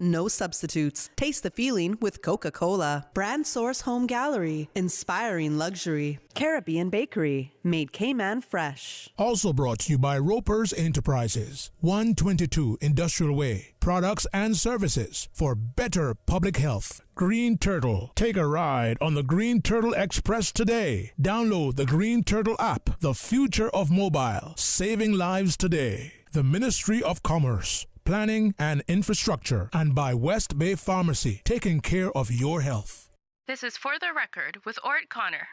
No substitutes. Taste the feeling with Coca-Cola. Brand Source Home Gallery. Inspiring luxury. Caribbean Bakery. Made Cayman fresh. Also brought to you by Ropers Enterprises. 122 Industrial Way. Products and services for better public health. Green Turtle. Take a ride on the Green Turtle Express today. Download the Green Turtle app. The future of mobile. Saving lives today. The Ministry of Commerce, Planning and Infrastructure, and by West Bay Pharmacy, taking care of your health. This is For the Record with Ort Connor.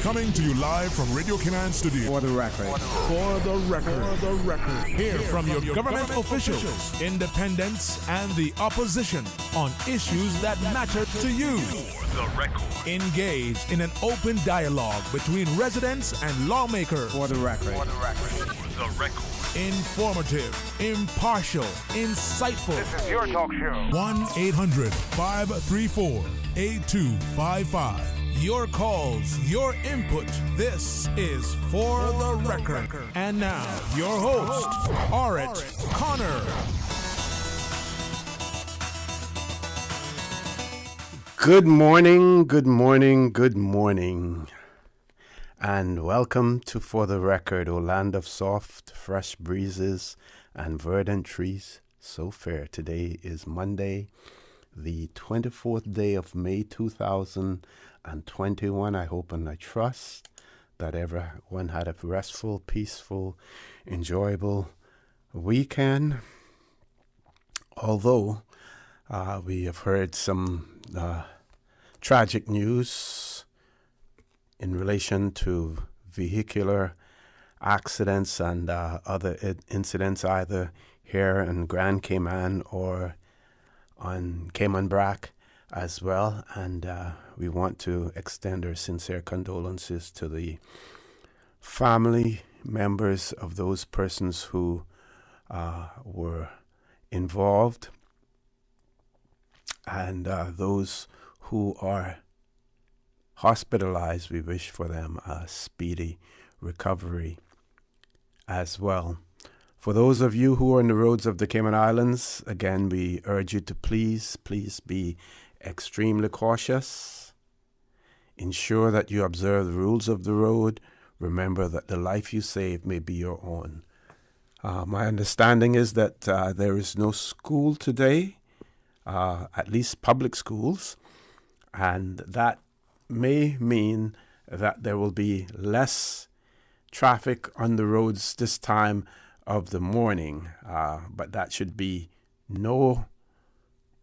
Coming to you live from Radio Cayman Studio. For the record. For the record. For the record. Hear from your government officials, independents, and the opposition on issues that matter to you. For the record. Engage in an open dialogue between residents and lawmakers. For the record. For the record. For the record. Informative, impartial, insightful. This is your talk show. 1-800-534-8255. Your calls, your input. This is For the Record. And now, your host, Ort Connor. Good morning, good morning, good morning. And welcome to For the Record, O land of soft, fresh breezes and verdant trees. So fair. Today is Monday, the 24th day of May 2021. I hope and I trust that everyone had a restful, peaceful, enjoyable weekend. Although we have heard some tragic news in relation to vehicular accidents and other incidents either here in Grand Cayman or on Cayman Brac as well. And we want to extend our sincere condolences to the family members of those persons who were involved and those who are hospitalized. We wish for them a speedy recovery as well. For those of you who are on the roads of the Cayman Islands, again, we urge you to please be extremely cautious. Ensure that you observe the rules of the road. Remember that the life you save may be your own. My understanding is that there is no school today, at least public schools, and that may mean that there will be less traffic on the roads this time of the morning, but that should be no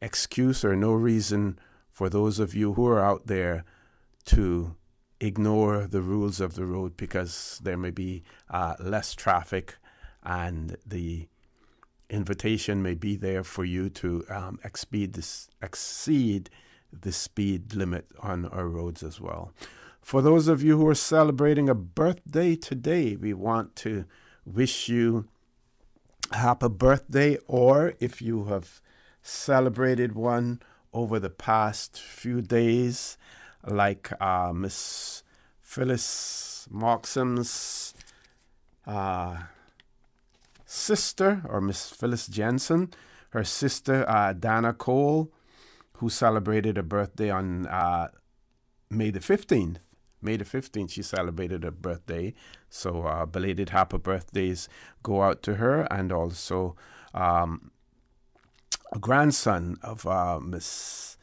excuse or no reason for those of you who are out there to ignore the rules of the road, because there may be less traffic and the invitation may be there for you to exceed the speed limit on our roads as well. For those of you who are celebrating a birthday today, we want to wish you a happy birthday, or if you have celebrated one over the past few days, like Miss Phyllis Moxham's sister, or Miss Phyllis Jensen, her sister Dana Cole, who celebrated her birthday on May the 15th. May the 15th, she celebrated her birthday. So belated happy birthdays go out to her. And also a grandson of Miss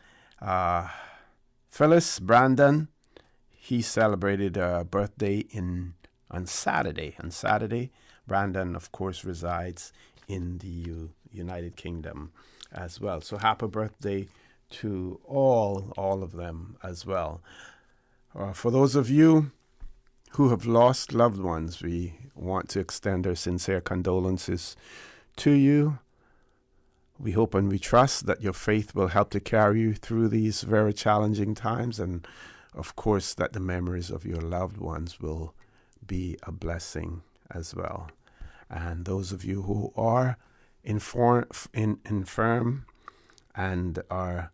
Phyllis, Brandon, he celebrated a birthday on Saturday. On Saturday, Brandon, of course, resides in the United Kingdom as well. So happy birthday to all of them as well. For those of you who have lost loved ones, we want to extend our sincere condolences to you. We hope and we trust that your faith will help to carry you through these very challenging times, and of course that the memories of your loved ones will be a blessing as well. And those of you who are infirm and are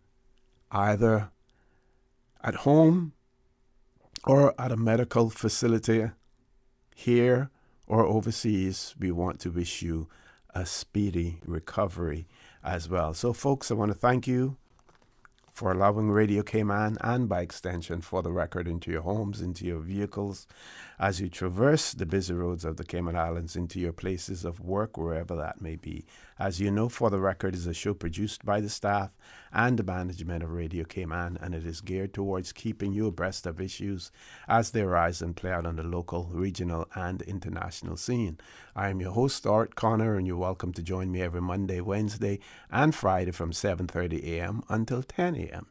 either at home or at a medical facility here or overseas, we want to wish you a speedy recovery as well. So, folks, I want to thank you for allowing Radio Cayman, and by extension For the Record, into your homes, into your vehicles, as you traverse the busy roads of the Cayman Islands, into your places of work, wherever that may be. As you know, For the Record is a show produced by the staff and the management of Radio Cayman, and it is geared towards keeping you abreast of issues as they arise and play out on the local, regional, and international scene. I am your host, Art Connor, and you're welcome to join me every Monday, Wednesday, and Friday from 7:30 a.m. until 10 a.m.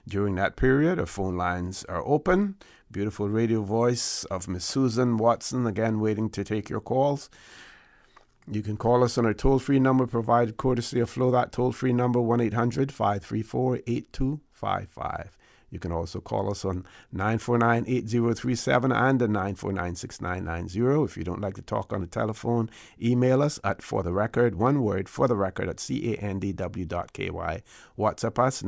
During that period, our phone lines are open. Beautiful radio voice of Miss Susan Watson, again waiting to take your calls. You can call us on our toll-free number provided courtesy of Flow. That toll-free number, 1-800-534-8255. You can also call us on 949-8037 and the 949-6990. If you don't like to talk on the telephone, email us at fortherecord, one word, fortherecord at candw.ky. WhatsApp us,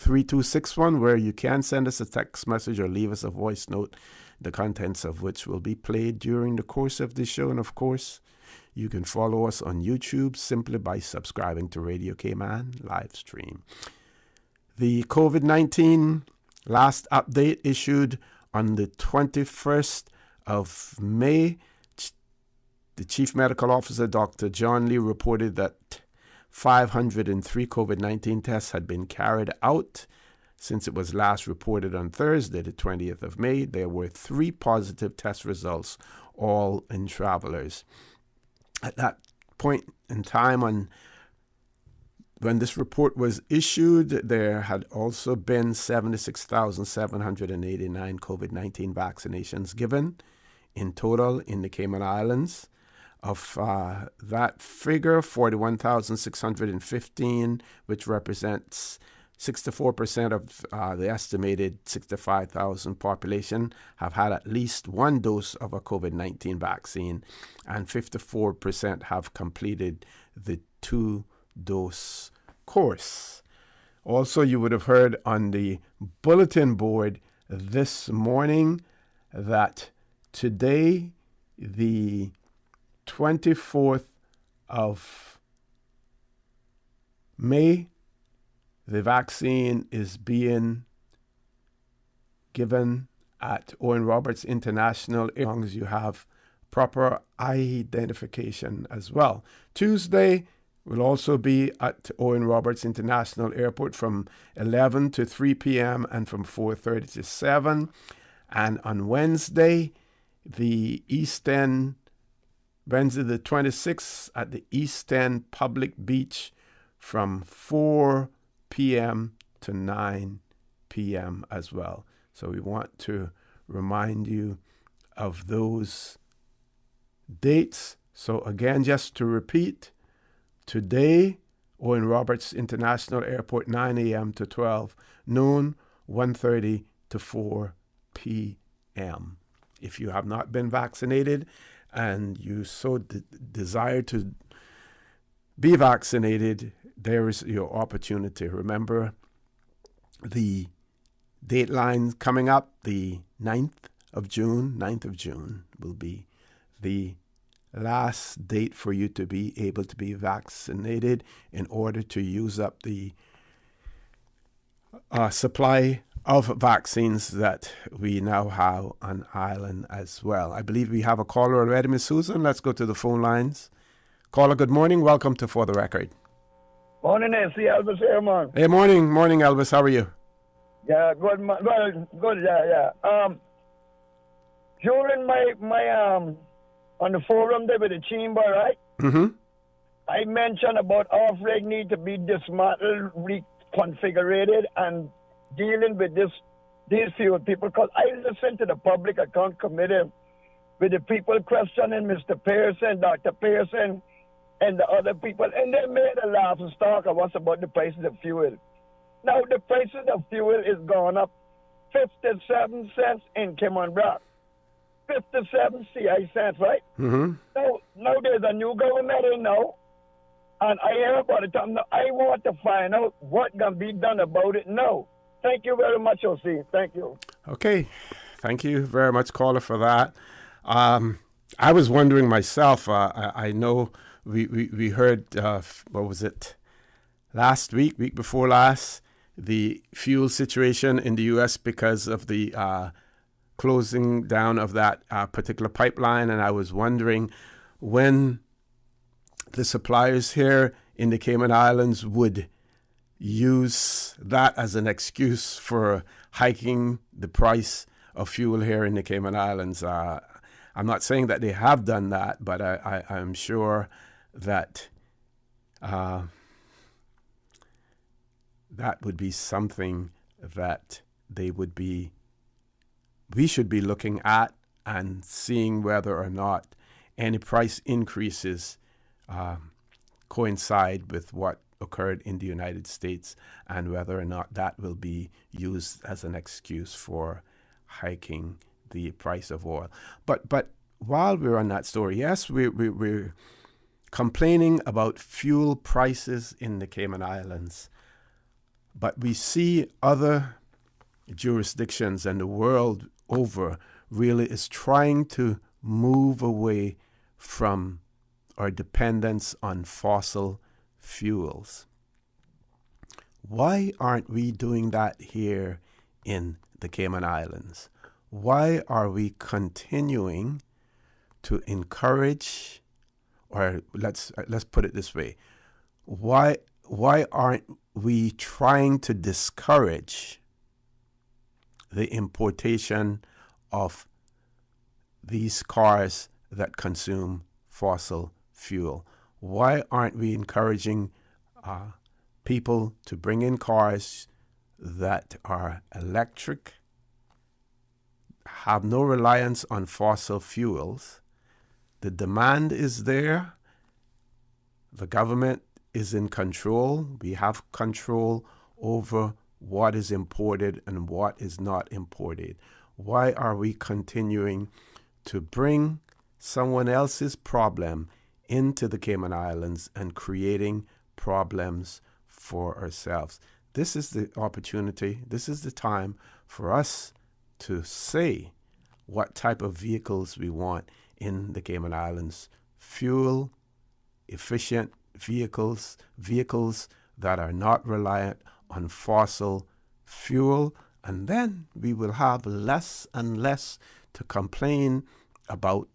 925-3261, where you can send us a text message or leave us a voice note, the contents of which will be played during the course of the show. And of course, you can follow us on YouTube simply by subscribing to Radio Cayman live stream. The COVID-19 last update issued on the 21st of May, the Chief Medical Officer, Dr. John Lee, reported that 503 COVID-19 tests had been carried out. Since it was last reported on Thursday, the 20th of May, there were 3 positive test results, all in travelers. At that point in time, when this report was issued, there had also been 76,789 COVID-19 vaccinations given in total in the Cayman Islands. Of that figure, 41,615, which represents 64% of the estimated 65,000 population, have had at least one dose of a COVID-19 vaccine, and 54% have completed the 2-dose course. Also, you would have heard on the bulletin board this morning that today, the 24th of May, the vaccine is being given at Owen Roberts International, as long as you have proper identification as well. Tuesday will also be at Owen Roberts International Airport from 11 to 3 p.m. and from 4:30 to 7. And on Wednesday, the 26th at the East End Public Beach from 4 p.m. to 9 p.m. as well. So we want to remind you of those dates. So again, just to repeat, today, Owen Roberts International Airport, 9 a.m. to 12 noon, 1:30 to 4 p.m. If you have not been vaccinated and you so desire to be vaccinated, there is your opportunity. Remember, the dateline coming up, the 9th of June will be the last date for you to be able to be vaccinated in order to use up the supply of vaccines that we now have on island as well. I believe we have a caller already, Miss Susan. Let's go to the phone lines. Caller, good morning. Welcome to For the Record. Morning, AC Elvis here, man. Hey, morning, Elvis. How are you? Yeah, good, man. Well, good, yeah. During my on the forum there with the chamber, right? Mm-hmm. I mentioned about off-rig need to be dismantled, reconfigured, and dealing with these few people. Because I listened to the Public Account Committee with the people questioning Mr. Pearson, Dr. Pearson, and the other people, and they made a laugh and talk of what's about the prices of fuel. Now, the prices of fuel is gone up 57 cents in Cayman Brac. 57 CI cents, right? Mm-hmm. Now there's a new government in now, and I hear about it. Now, I want to find out what can be done about it now. Thank you very much, O.C. Thank you. Okay. Thank you very much, caller, for that. I was wondering myself, I know we heard, what was it, week before last, the fuel situation in the U.S. because of the closing down of that particular pipeline. And I was wondering when the suppliers here in the Cayman Islands would use that as an excuse for hiking the price of fuel here in the Cayman Islands. I'm not saying that they have done that, but I'm sure that that would be something that we should be looking at and seeing whether or not any price increases coincide with what occurred in the United States, and whether or not that will be used as an excuse for hiking the price of oil. But while we're on that story, yes, we're complaining about fuel prices in the Cayman Islands, but we see other jurisdictions and the world over really is trying to move away from our dependence on fossil fuels. Why aren't we doing that here in the Cayman Islands? Why are we continuing to encourage, or let's put it this way, why aren't we trying to discourage the importation of these cars that consume fossil fuel? Why aren't we encouraging people to bring in cars that are electric, have no reliance on fossil fuels? The demand is there. The government is in control. We have control over what is imported and what is not imported. Why are we continuing to bring someone else's problem into the Cayman Islands and creating problems for ourselves? This is the opportunity, this is the time for us to say what type of vehicles we want in the Cayman Islands. Fuel efficient vehicles that are not reliant on fossil fuel, and then we will have less and less to complain about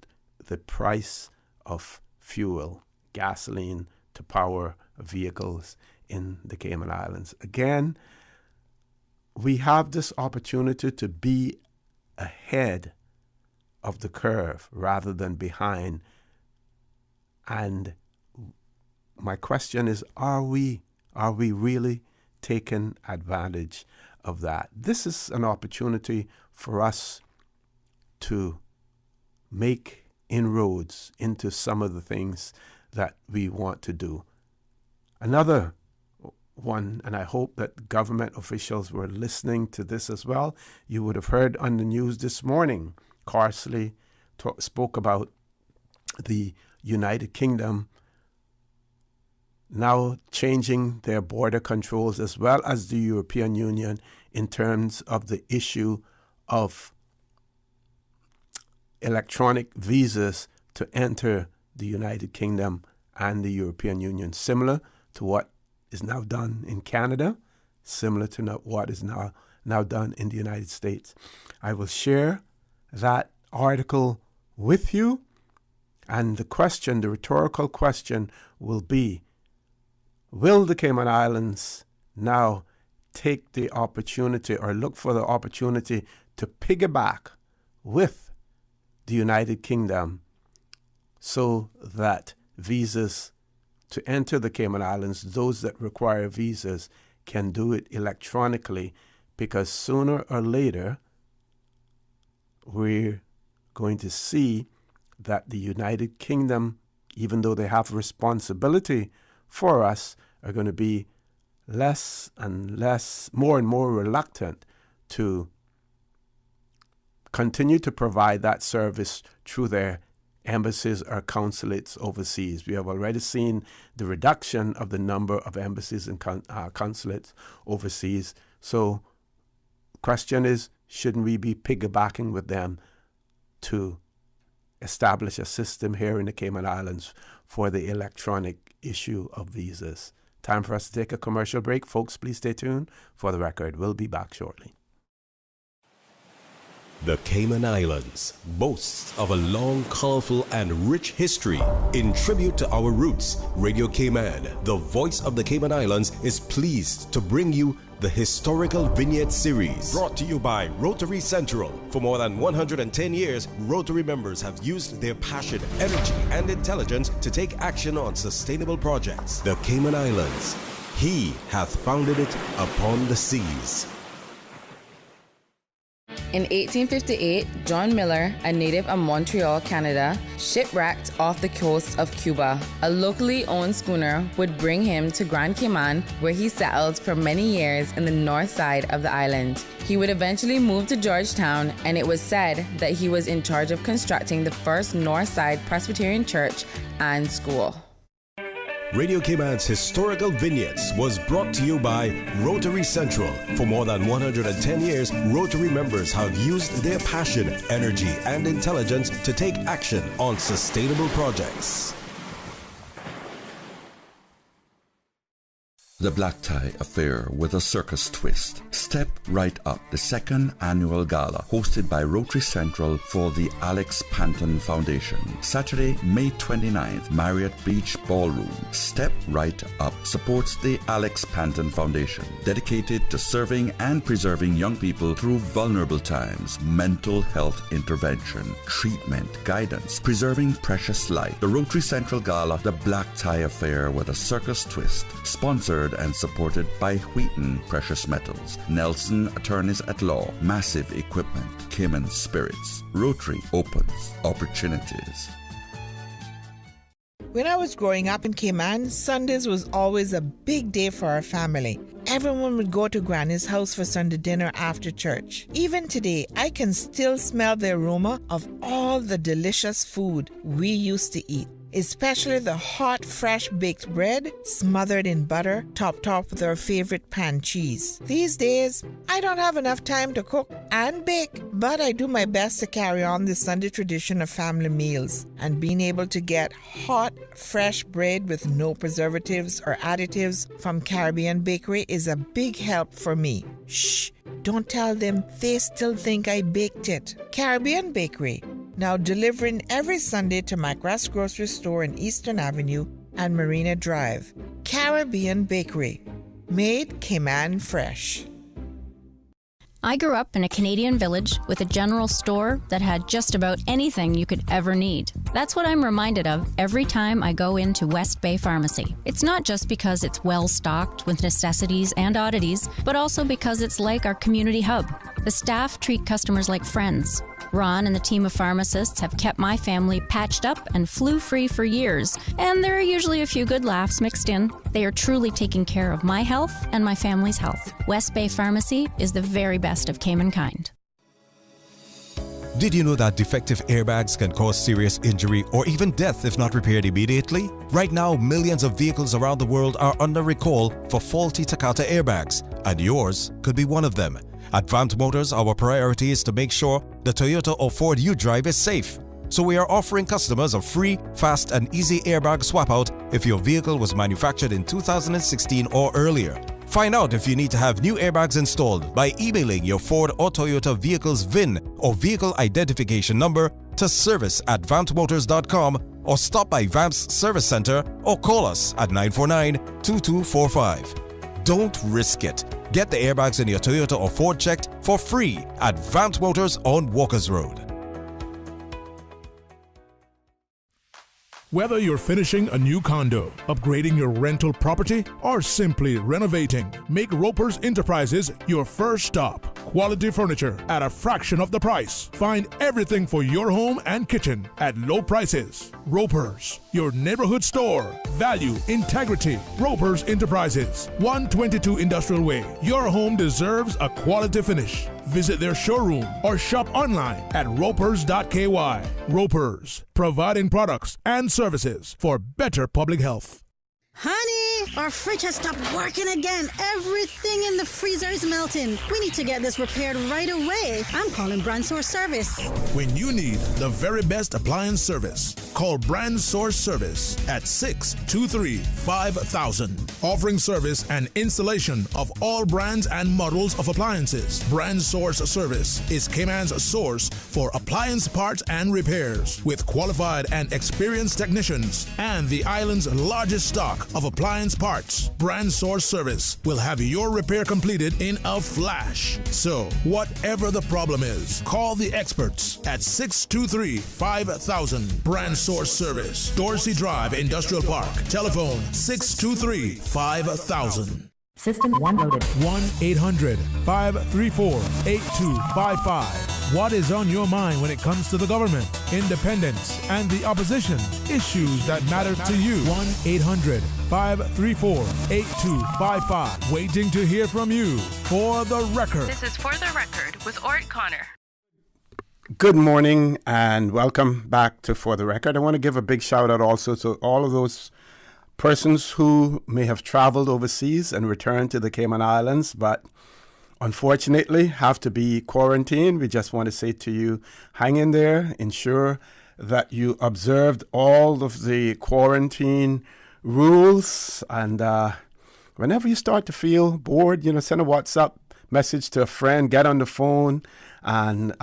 the price of fuel, gasoline to power vehicles in the Cayman Islands. Again, we have this opportunity to be ahead of the curve rather than behind. And my question is, are we really taking advantage of that? This is an opportunity for us to make inroads into some of the things that we want to do. Another one, and I hope that government officials were listening to this as well. You would have heard on the news this morning, Carsley spoke about the United Kingdom now changing their border controls, as well as the European Union, in terms of the issue of electronic visas to enter the United Kingdom and the European Union, similar to what is now done in Canada, similar to what is now done in the United States. I will share that article with you, and the rhetorical question will be, will the Cayman Islands now take the opportunity or look for the opportunity to piggyback with the United Kingdom so that visas to enter the Cayman Islands, those that require visas, can do it electronically? Because sooner or later, we're going to see that the United Kingdom, even though they have responsibility for us, are going to be less and less, more and more reluctant to continue to provide that service through their embassies or consulates overseas. We have already seen the reduction of the number of embassies and consulates overseas. So question is, shouldn't we be piggybacking with them to establish a system here in the Cayman Islands for the electronic issue of visas. Time for us to take a commercial break. Folks, please stay tuned. For the record, we'll be back shortly. The Cayman Islands boasts of a long, colorful, and rich history. In tribute to our roots, Radio Cayman, the voice of the Cayman Islands, is pleased to bring you the Historical Vignette Series, brought to you by Rotary Central. For more than 110 years, Rotary members have used their passion, energy, and intelligence to take action on sustainable projects. The Cayman Islands, He hath founded it upon the seas. In 1858, John Miller, a native of Montreal, Canada, shipwrecked off the coast of Cuba. A locally owned schooner would bring him to Grand Cayman, where he settled for many years in the north side of the island. He would eventually move to Georgetown, and it was said that he was in charge of constructing the first north side Presbyterian church and school. Radio Cayman's Historical Vignettes was brought to you by Rotary Central. For more than 110 years, Rotary members have used their passion, energy, and intelligence to take action on sustainable projects. The Black Tie Affair with a Circus Twist. Step right up, the second annual gala hosted by Rotary Central for the Alex Panton Foundation. Saturday, May 29th, Marriott Beach Ballroom. Step right up supports the Alex Panton Foundation, dedicated to serving and preserving young people through vulnerable times, mental health intervention, treatment, guidance, preserving precious life. The Rotary Central Gala, The Black Tie Affair with a Circus Twist, sponsored and supported by Wheaton Precious Metals, Nelson Attorneys at Law, Massive Equipment, Cayman Spirits. Rotary opens opportunities. When I was growing up in Cayman, Sundays was always a big day for our family. Everyone would go to Granny's house for Sunday dinner after church. Even today, I can still smell the aroma of all the delicious food we used to eat, especially the hot, fresh baked bread smothered in butter, topped off with our favorite pan cheese. These days, I don't have enough time to cook and bake, but I do my best to carry on the Sunday tradition of family meals, and being able to get hot, fresh bread with no preservatives or additives from Caribbean Bakery is a big help for me. Shh, don't tell them, they still think I baked it. Caribbean Bakery, now delivering every Sunday to McGrath's grocery store in Eastern Avenue and Marina Drive. Caribbean Bakery, made Cayman fresh. I grew up in a Canadian village with a general store that had just about anything you could ever need. That's what I'm reminded of every time I go into West Bay Pharmacy. It's not just because it's well stocked with necessities and oddities, but also because it's like our community hub. The staff treat customers like friends. Ron and the team of pharmacists have kept my family patched up and flu-free for years, and there are usually a few good laughs mixed in. They are truly taking care of my health and my family's health. West Bay Pharmacy is the very best of Cayman kind. Did you know that defective airbags can cause serious injury or even death if not repaired immediately? Right now, millions of vehicles around the world are under recall for faulty Takata airbags, and yours could be one of them. At Vant Motors, our priority is to make sure the Toyota or Ford you drive is safe. So we are offering customers a free, fast and easy airbag swap out if your vehicle was manufactured in 2016 or earlier. Find out if you need to have new airbags installed by emailing your Ford or Toyota vehicle's VIN or vehicle identification number to service@vantmotors.com or stop by Vamp's Service Center or call us at 949-2245. Don't risk it. Get the airbags in your Toyota or Ford checked for free at Vant Motors on Walkers Road. Whether you're finishing a new condo, upgrading your rental property, or simply renovating, make Ropers Enterprises your first stop. Quality furniture at a fraction of the price. Find everything for your home and kitchen at low prices. Ropers, your neighborhood store. Value, integrity. Ropers Enterprises, 122 Industrial Way. Your home deserves a quality finish. Visit their showroom or shop online at ropers.ky. Ropers, providing products and services for better public health. Honey, our fridge has stopped working again. Everything in the freezer is melting. We need to get this repaired right away. I'm calling Brand Source Service. When you need the very best appliance service, call Brand Source Service at 623-5000. Offering service and installation of all brands and models of appliances. Brand Source Service is Cayman's source for appliance parts and repairs with qualified and experienced technicians and the island's largest stock of appliance parts. Brand Source Service will have your repair completed in a flash. So, whatever the problem is, call the experts at 623-5000. Brand Source Service, Dorsey Drive, Industrial Park. Telephone 623-5000. System 1 loaded. 1-800-534-8255. What is on your mind when it comes to the government, independence, and the opposition? Issues that matter to you. 1-800-534-8255. Waiting to hear from you. For the record. This is For the Record with Ort Connor. Good morning and welcome back to For the Record. I want to give a big shout out also to all of those persons who may have traveled overseas and returned to the Cayman Islands, but unfortunately have to be quarantined. We just want to say to you, hang in there, ensure that you observed all of the quarantine rules, and whenever you start to feel bored, send a WhatsApp message to a friend, get on the phone and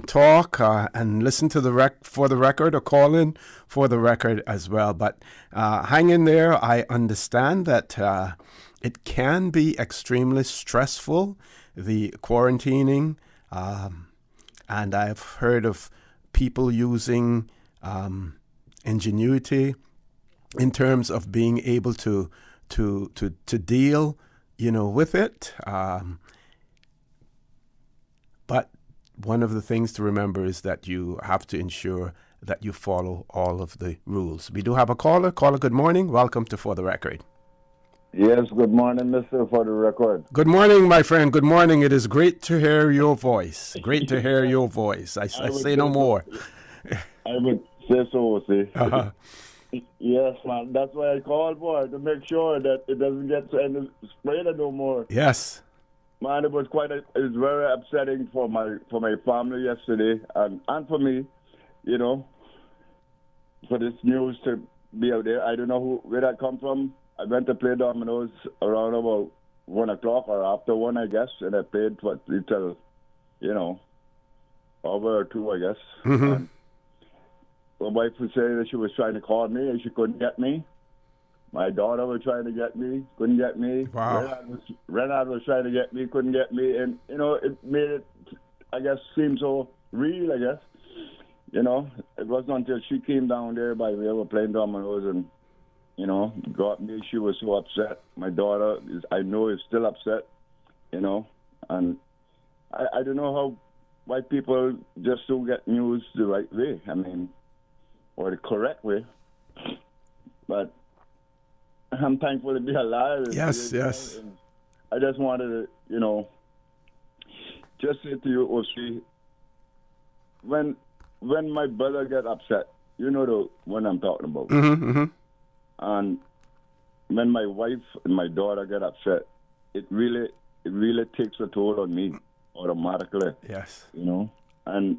talk and listen to For the Record, or call in For the Record as well. But hang in there. I understand that it can be extremely stressful, the quarantining, and I've heard of people using ingenuity in terms of being able to deal, with it. But one of the things to remember is that you have to ensure that you follow all of the rules. We do have a caller. Caller, good morning. Welcome to For the Record. Yes, good morning, Mr. For the Record. Good morning, my friend. Good morning. It is great to hear your voice. Great to hear your voice. I say no more. I would say so, see. Uh-huh. Yes, man. That's why I called for to make sure that it doesn't get spread no more. Yes. Man, it was very upsetting for my family yesterday and for me, for this news to be out there. I don't know where that come from. I went to play dominoes around about 1 o'clock or after 1, I guess, and I played till, over 2, I guess. Mm-hmm. And my wife was saying that she was trying to call me and she couldn't get me. My daughter was trying to get me, couldn't get me. Wow. Renard was trying to get me, couldn't get me. And, it made it, I guess, seem so real, I guess. It wasn't until she came down there by we were playing dominoes and, got me. She was so upset. My daughter, I know, is still upset, and I don't know why people just don't get news the right way, or the correct way. But I'm thankful to be alive. Yes. I just wanted to, just say to you, Osi, when my brother get upset, the one I'm talking about. Mm-hmm. And when my wife and my daughter get upset, it really takes a toll on me automatically. Yes. And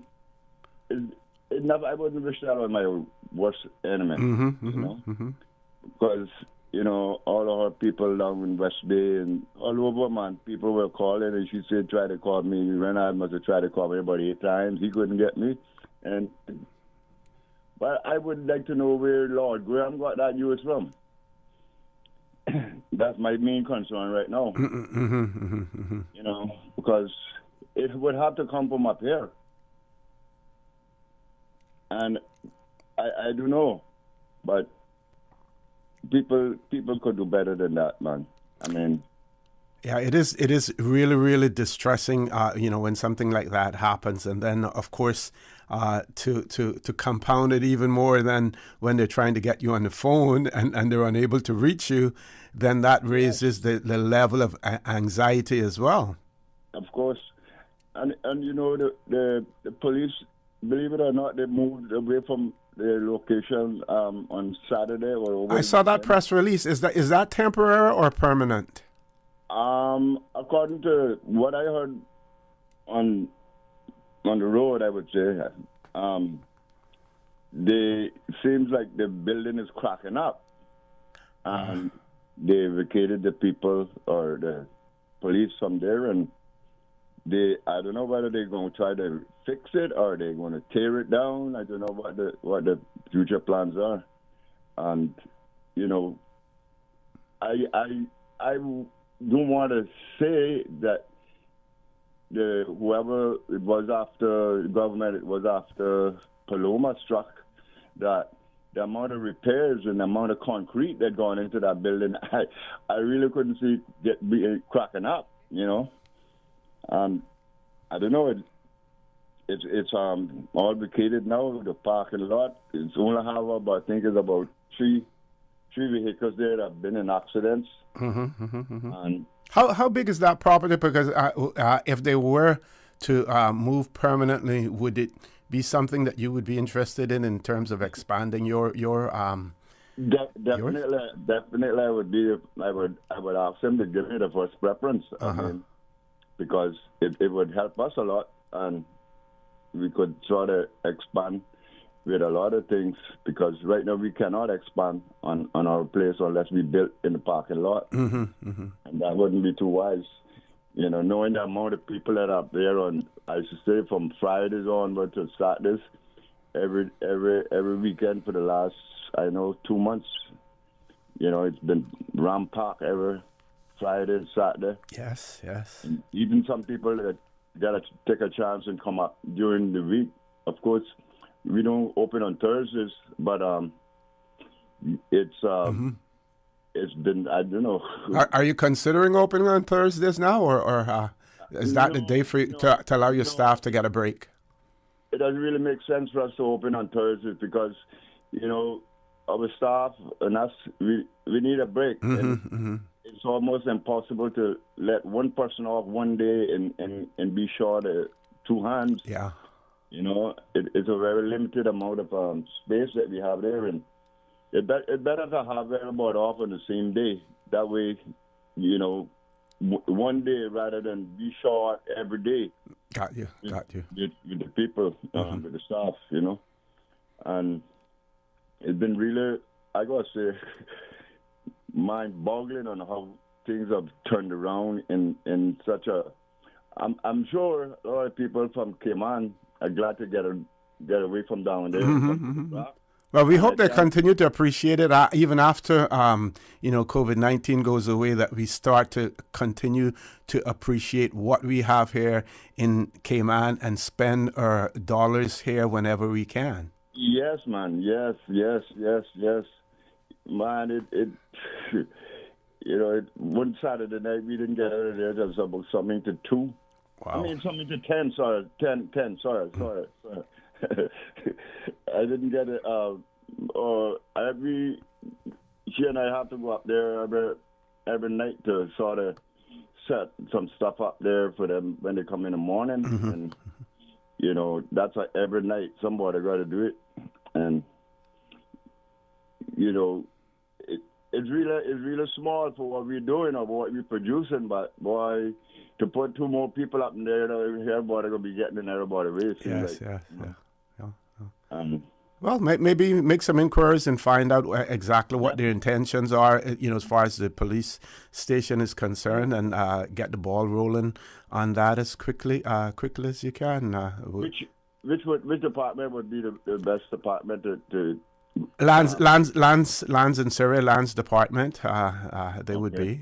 it never. I wouldn't wish that on my worst enemy. Mm-hmm. Because all of our people down in West Bay and all over, man, people were calling, and she said try to call me. Renard must have tried to call me about 8 times. He couldn't get me, but I would like to know where Lord Graham got that news from. That's my main concern right now. Because it would have to come from up here. And I don't know, but people could do better than that, man. Yeah, it is really, really distressing, when something like that happens. And then, of course, to compound it even more than when they're trying to get you on the phone and they're unable to reach you, then that raises the level of anxiety as well. Of course. And the police, believe it or not, they moved away from their location on Saturday or over. I saw that press release. Is that temporary or permanent? According to what I heard on the road, I would say, seems like the building is cracking up, and they vacated the people or the police from there, and I don't know whether they're going to try to fix it or they're going to tear it down. I don't know what the future plans are, and I don't want to say that whoever it was after the government, it was after Paloma struck, that the amount of repairs and the amount of concrete that gone into that building, I really couldn't see it cracking up, I don't know. It's all vacated now. The parking lot. It's only have about, I think it's about three vehicles there that have been in accidents. And how big is that property? Because if they were to move permanently, would it be something that you would be interested in terms of expanding your Definitely, I would be. I would ask them to give me the first preference. I mean, because it would help us a lot, and we could sort of expand with a lot of things. Because right now we cannot expand on our place unless we build in the parking lot, and that wouldn't be too wise. Knowing the amount of people that are there on, I should say, from Fridays onward to Saturdays, every weekend for the last, 2 months. It's been rampart every Friday and Saturday. Yes. And even some people that gotta take a chance and come up during the week. Of course, we don't open on Thursdays, but it's been, I don't know. Are you considering opening on Thursdays now, or is that the day for you to allow your staff to get a break? It doesn't really make sense for us to open on Thursdays because, our staff and us, we need a break. It's almost impossible to let one person off one day and be short of two hands. Yeah. It's a very limited amount of space that we have there, and it's better to have everybody off on the same day. That way, one day rather than be short every day. Got you. With the people, with the staff, and it's been really, I gotta say, mind-boggling on how things have turned around in such a. I'm sure a lot of people from Cayman are glad to get away from down there. Well, we hope they continue to appreciate it even after COVID-19 goes away. That we start to continue to appreciate what we have here in Cayman and spend our dollars here whenever we can. Yes, man. Yes. Man, one Saturday night we didn't get out of there. There was about something to 2. Wow. I mean, something to 10. Sorry, 10. Sorry. I didn't get it. She and I have to go up there every night to sort of set some stuff up there for them when they come in the morning. And, that's like every night somebody got to do it. And, it's really small for what we're doing or what we're producing, but boy, to put 2 more people up in there, everybody going to be getting in everybody's way. Yes. Well, maybe make some inquiries and find out exactly what their intentions are, as far as the police station is concerned, and get the ball rolling on that as quickly as you can. Which department would be the best department to Lands and Survey, Lands Department, they would be.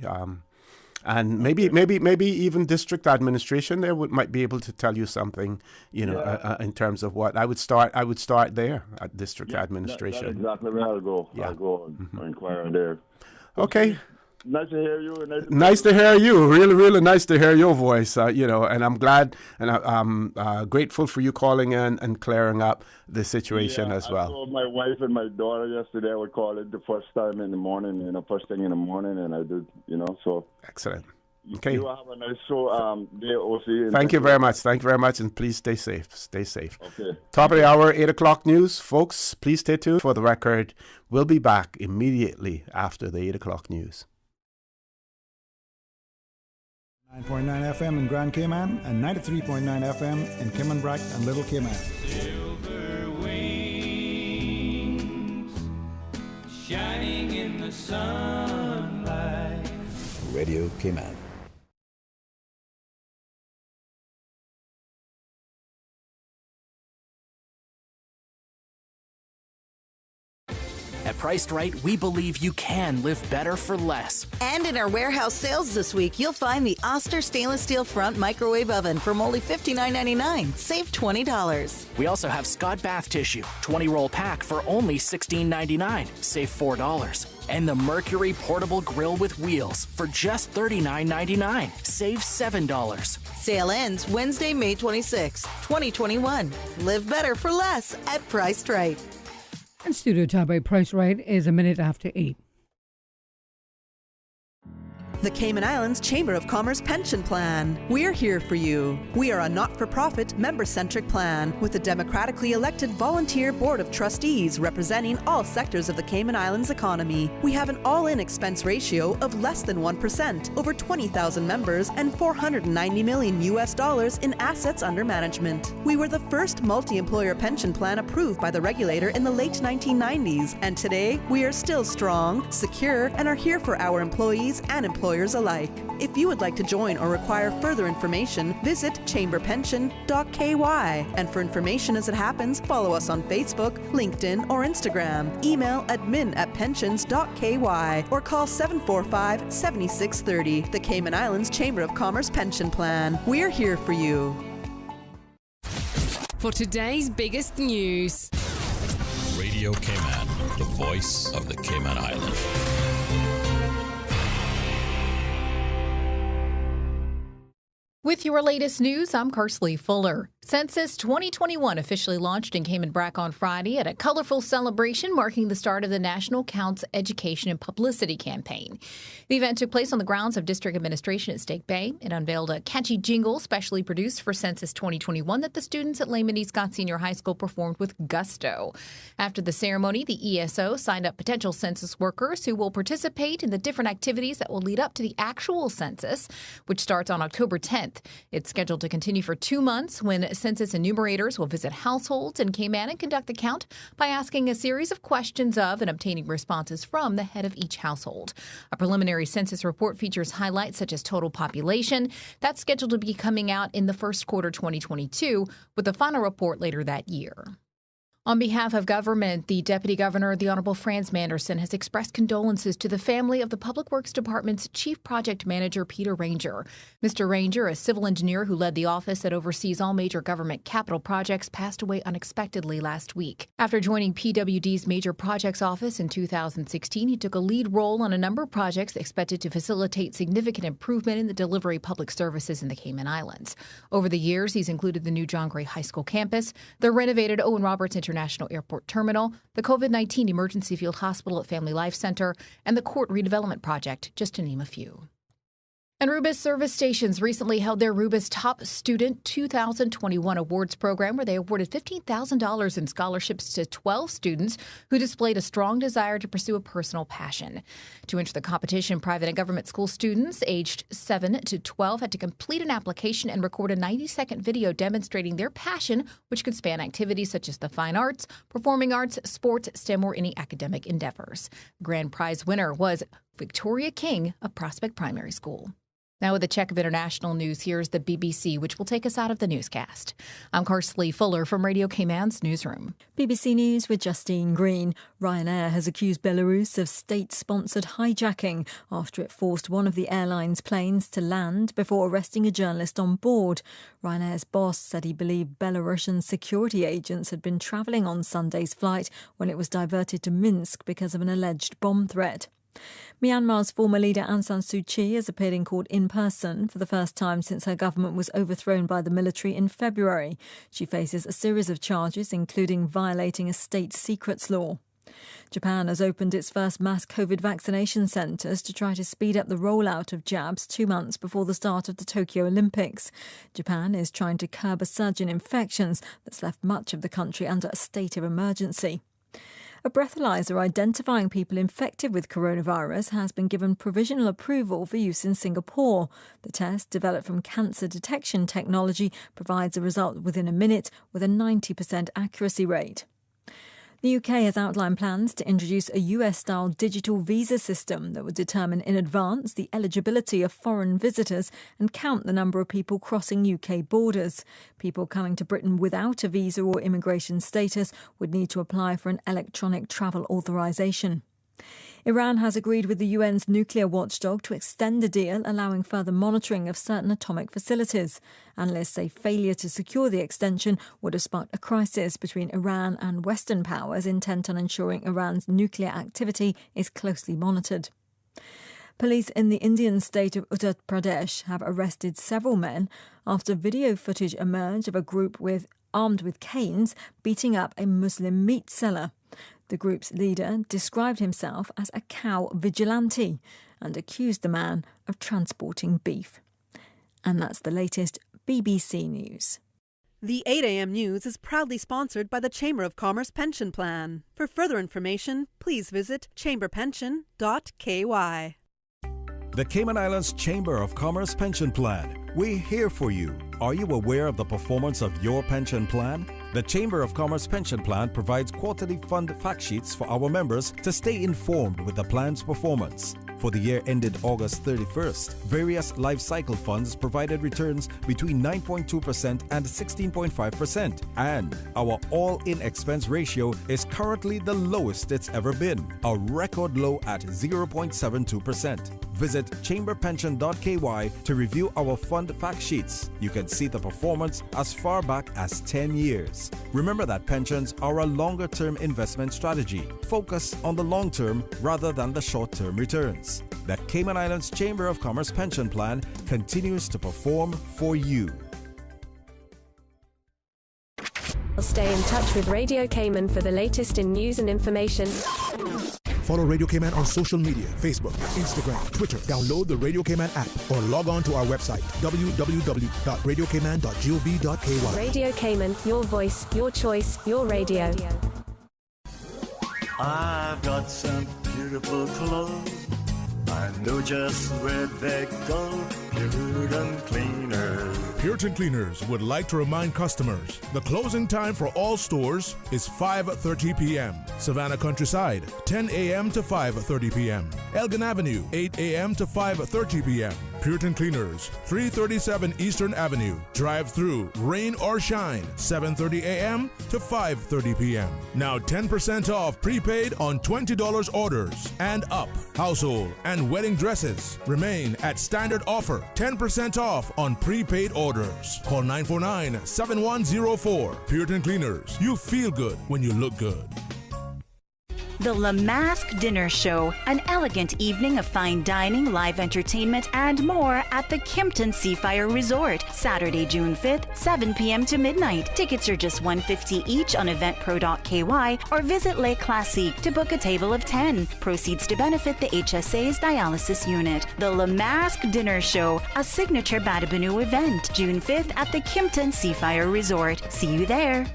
And maybe even district administration there might be able to tell you something, in terms of what I would start there at district administration. That's exactly where I'll go. Yeah. I'll go and inquire there. Okay. Nice to hear you. Nice to hear you. Really, really nice to hear your voice. And I'm glad and I'm grateful for you calling in and clearing up the situation as well. I told my wife and my daughter yesterday I would call it the first time in the morning, first thing in the morning, and I did, so. Excellent. Okay. You have a nice show, day, OC. Thank you very much. Thank you very much, and please stay safe. Stay safe. Okay. Top of the hour, 8 o'clock news. Folks, please stay tuned for the record. We'll be back immediately after the 8 o'clock news. 9.9 FM in Grand Cayman and 93.9 FM in Caymanbrack and Little Cayman. Silver wings shining in the sunlight. Radio Cayman. At Priced Right, we believe you can live better for less. And in our warehouse sales this week, you'll find the Oster stainless steel front microwave oven from only $59.99. Save $20. We also have Scott bath tissue, 20-roll pack for only $16.99. Save $4. And the Mercury portable grill with wheels for just $39.99. Save $7. Sale ends Wednesday, May 26, 2021. Live better for less at Priced Right. And Studio Time by Price Right is a minute after 8. The Cayman Islands Chamber of Commerce Pension Plan. We're here for you. We are a not-for-profit, member-centric plan with a democratically elected volunteer board of trustees representing all sectors of the Cayman Islands economy. We have an all-in expense ratio of less than 1%, over 20,000 members, and $490 million in assets under management. We were the first multi-employer pension plan approved by the regulator in the late 1990s, and today we are still strong, secure, and are here for our employees and employers alike. If you would like to join or require further information, visit chamberpension.ky. And for information as it happens, follow us on Facebook, LinkedIn, or Instagram. Email admin@pensions.ky or call 745-7630. The Cayman Islands Chamber of Commerce Pension Plan. We're here for you. For today's biggest news. Radio Cayman, the voice of the Cayman Islands. With your latest news, I'm Kersley Fuller. Census 2021 officially launched in Caymanbrack on Friday at a colorful celebration marking the start of the National Counts Education and Publicity campaign. The event took place on the grounds of District Administration at Stake Bay. It unveiled a catchy jingle specially produced for Census 2021 that the students at Lehman E. Scott Senior High School performed with gusto. After the ceremony, the ESO signed up potential census workers who will participate in the different activities that will lead up to the actual census, which starts on October 10th. It's scheduled to continue for 2 months when census enumerators will visit households in Cayman and conduct the count by asking a series of questions of and obtaining responses from the head of each household. A preliminary census report features highlights such as total population. That's scheduled to be coming out in the first quarter 2022, with the final report later that year. On behalf of government, the Deputy Governor, the Honorable Franz Manderson, has expressed condolences to the family of the Public Works Department's Chief Project Manager, Peter Ranger. Mr. Ranger, a civil engineer who led the office that oversees all major government capital projects, passed away unexpectedly last week. After joining PWD's Major Projects Office in 2016, he took a lead role on a number of projects expected to facilitate significant improvement in the delivery of public services in the Cayman Islands. Over the years, he's included the new John Gray High School campus, the renovated Owen Roberts International Airport Terminal, the COVID-19 Emergency Field Hospital at Family Life Center, and the Court Redevelopment Project, just to name a few. And Rubis Service Stations recently held their Rubis Top Student 2021 Awards program, where they awarded $15,000 in scholarships to 12 students who displayed a strong desire to pursue a personal passion. To enter the competition, private and government school students aged 7 to 12 had to complete an application and record a 90-second video demonstrating their passion, which could span activities such as the fine arts, performing arts, sports, STEM, or any academic endeavors. Grand prize winner was Victoria King of Prospect Primary School. Now with a check of international news, here's the BBC, which will take us out of the newscast. I'm Kersley Fuller from Radio Cayman's newsroom. BBC News with Justine Green. Ryanair has accused Belarus of state-sponsored hijacking after it forced one of the airline's planes to land before arresting a journalist on board. Ryanair's boss said he believed Belarusian security agents had been travelling on Sunday's flight when it was diverted to Minsk because of an alleged bomb threat. Myanmar's former leader Aung San Suu Kyi has appeared in court in person for the first time since her government was overthrown by the military in February. She faces a series of charges, including violating a state secrets law. Japan has opened its first mass COVID vaccination centres to try to speed up the rollout of jabs 2 months before the start of the Tokyo Olympics. Japan is trying to curb a surge in infections that's left much of the country under a state of emergency. A breathalyzer identifying people infected with coronavirus has been given provisional approval for use in Singapore. The test, developed from cancer detection technology, provides a result within a minute with a 90% accuracy rate. The UK has outlined plans to introduce a US-style digital visa system that would determine in advance the eligibility of foreign visitors and count the number of people crossing UK borders. People coming to Britain without a visa or immigration status would need to apply for an electronic travel authorisation. Iran has agreed with the UN's nuclear watchdog to extend the deal, allowing further monitoring of certain atomic facilities. Analysts say failure to secure the extension would have sparked a crisis between Iran and Western powers intent on ensuring Iran's nuclear activity is closely monitored. Police in the Indian state of Uttar Pradesh have arrested several men after video footage emerged of a group armed with canes beating up a Muslim meat seller. The group's leader described himself as a cow vigilante and accused the man of transporting beef. And that's the latest BBC News. The 8 a.m. news is proudly sponsored by the Chamber of Commerce Pension Plan. For further information, please visit chamberpension.ky. The Cayman Islands Chamber of Commerce Pension Plan. We're here for you. Are you aware of the performance of your pension plan? The Chamber of Commerce Pension Plan provides quarterly fund fact sheets for our members to stay informed with the plan's performance. For the year ended August 31st, various life cycle funds provided returns between 9.2% and 16.5%, and our all-in expense ratio is currently the lowest it's ever been, a record low at 0.72%. Visit chamberpension.ky to review our fund fact sheets. You can see the performance as far back as 10 years. Remember that pensions are a longer-term investment strategy. Focus on the long term rather than the short-term returns. The Cayman Islands Chamber of Commerce Pension Plan continues to perform for you. Stay in touch with Radio Cayman for the latest in news and information. Follow Radio Cayman on social media, Facebook, Instagram, Twitter. Download the Radio Cayman app or log on to our website, www.radiocayman.gov.ky. Radio Cayman, your voice, your choice, your radio. I've got some beautiful clothes. I know just where they go. Puritan Cleaners. Puritan Cleaners would like to remind customers the closing time for all stores is 5:30 p.m. Savannah Countryside, 10 a.m. to 5:30 p.m. Elgin Avenue, 8 a.m. to 5:30 p.m. Puritan Cleaners, 337 Eastern Avenue. Drive-through, rain or shine, 7:30 a.m. to 5:30 p.m. Now 10% off prepaid on $20 orders and up. Household and wedding dresses remain at standard offer. 10% off on prepaid orders. Call 949-7104. Puritan Cleaners. You feel good when you look good. The Le Masque Dinner Show, an elegant evening of fine dining, live entertainment, and more at the Kimpton Seafire Resort, Saturday, June 5th, 7 p.m. to midnight. Tickets are just $150 each on eventpro.ky or visit Les Classiques to book a table of 10. Proceeds to benefit the HSA's dialysis unit. The Le Masque Dinner Show, a signature Batabanoo event, June 5th at the Kimpton Seafire Resort. See you there.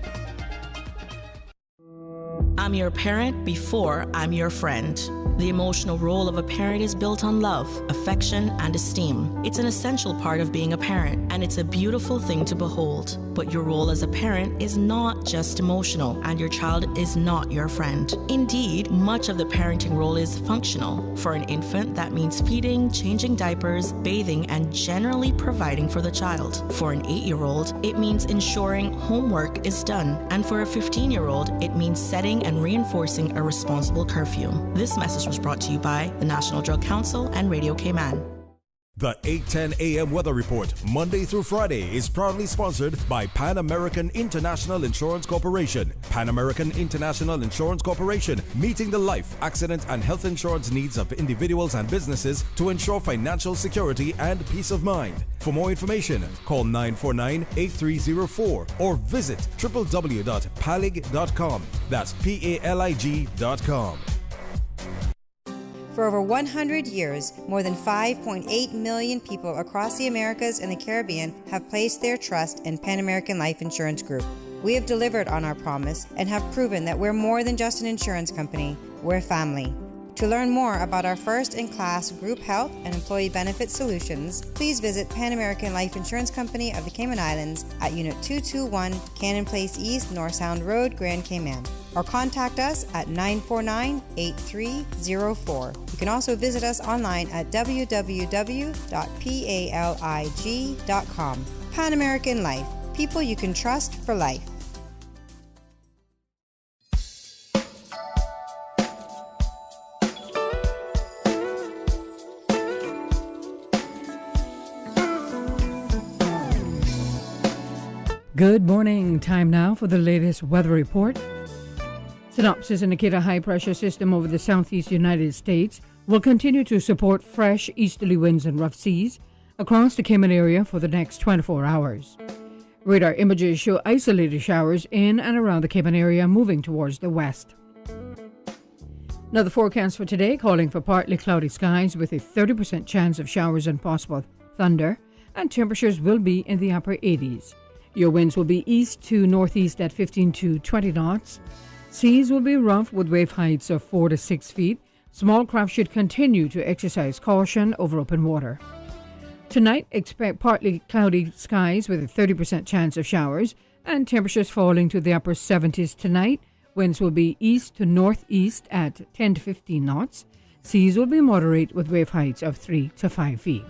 I'm your parent before I'm your friend. The emotional role of a parent is built on love, affection, and esteem. It's an essential part of being a parent, and it's a beautiful thing to behold. But your role as a parent is not just emotional, and your child is not your friend. Indeed, much of the parenting role is functional. For an infant, that means feeding, changing diapers, bathing, and generally providing for the child. For an 8-year-old, it means ensuring homework is done. And for a 15-year-old, it means setting and reinforcing a responsible curfew. This message was brought to you by the National Drug Council and Radio Cayman. The 8:10 a.m. weather report, Monday through Friday, is proudly sponsored by Pan American International Insurance Corporation. Pan American International Insurance Corporation, meeting the life, accident, and health insurance needs of individuals and businesses to ensure financial security and peace of mind. For more information, call 949-8304 or visit www.palig.com. That's PALIG.com. For over 100 years, more than 5.8 million people across the Americas and the Caribbean have placed their trust in Pan American Life Insurance Group. We have delivered on our promise and have proven that we're more than just an insurance company, we're family. To learn more about our first-in-class group health and employee benefit solutions, please visit Pan American Life Insurance Company of the Cayman Islands at Unit 221, Cannon Place East, North Sound Road, Grand Cayman, or contact us at 949-8304. You can also visit us online at www.palig.com. Pan American Life, people you can trust for life. Good morning. Time now for the latest weather report. Synopsis indicate a high-pressure system over the southeast United States will continue to support fresh easterly winds and rough seas across the Cayman area for the next 24 hours. Radar images show isolated showers in and around the Cayman area moving towards the west. Now the forecast for today calling for partly cloudy skies with a 30% chance of showers and possible thunder, and temperatures will be in the upper 80s. Your winds will be east to northeast at 15 to 20 knots. Seas will be rough with wave heights of 4 to 6 feet. Small craft should continue to exercise caution over open water. Tonight, expect partly cloudy skies with a 30% chance of showers and temperatures falling to the upper 70s tonight. Winds will be east to northeast at 10 to 15 knots. Seas will be moderate with wave heights of 3 to 5 feet.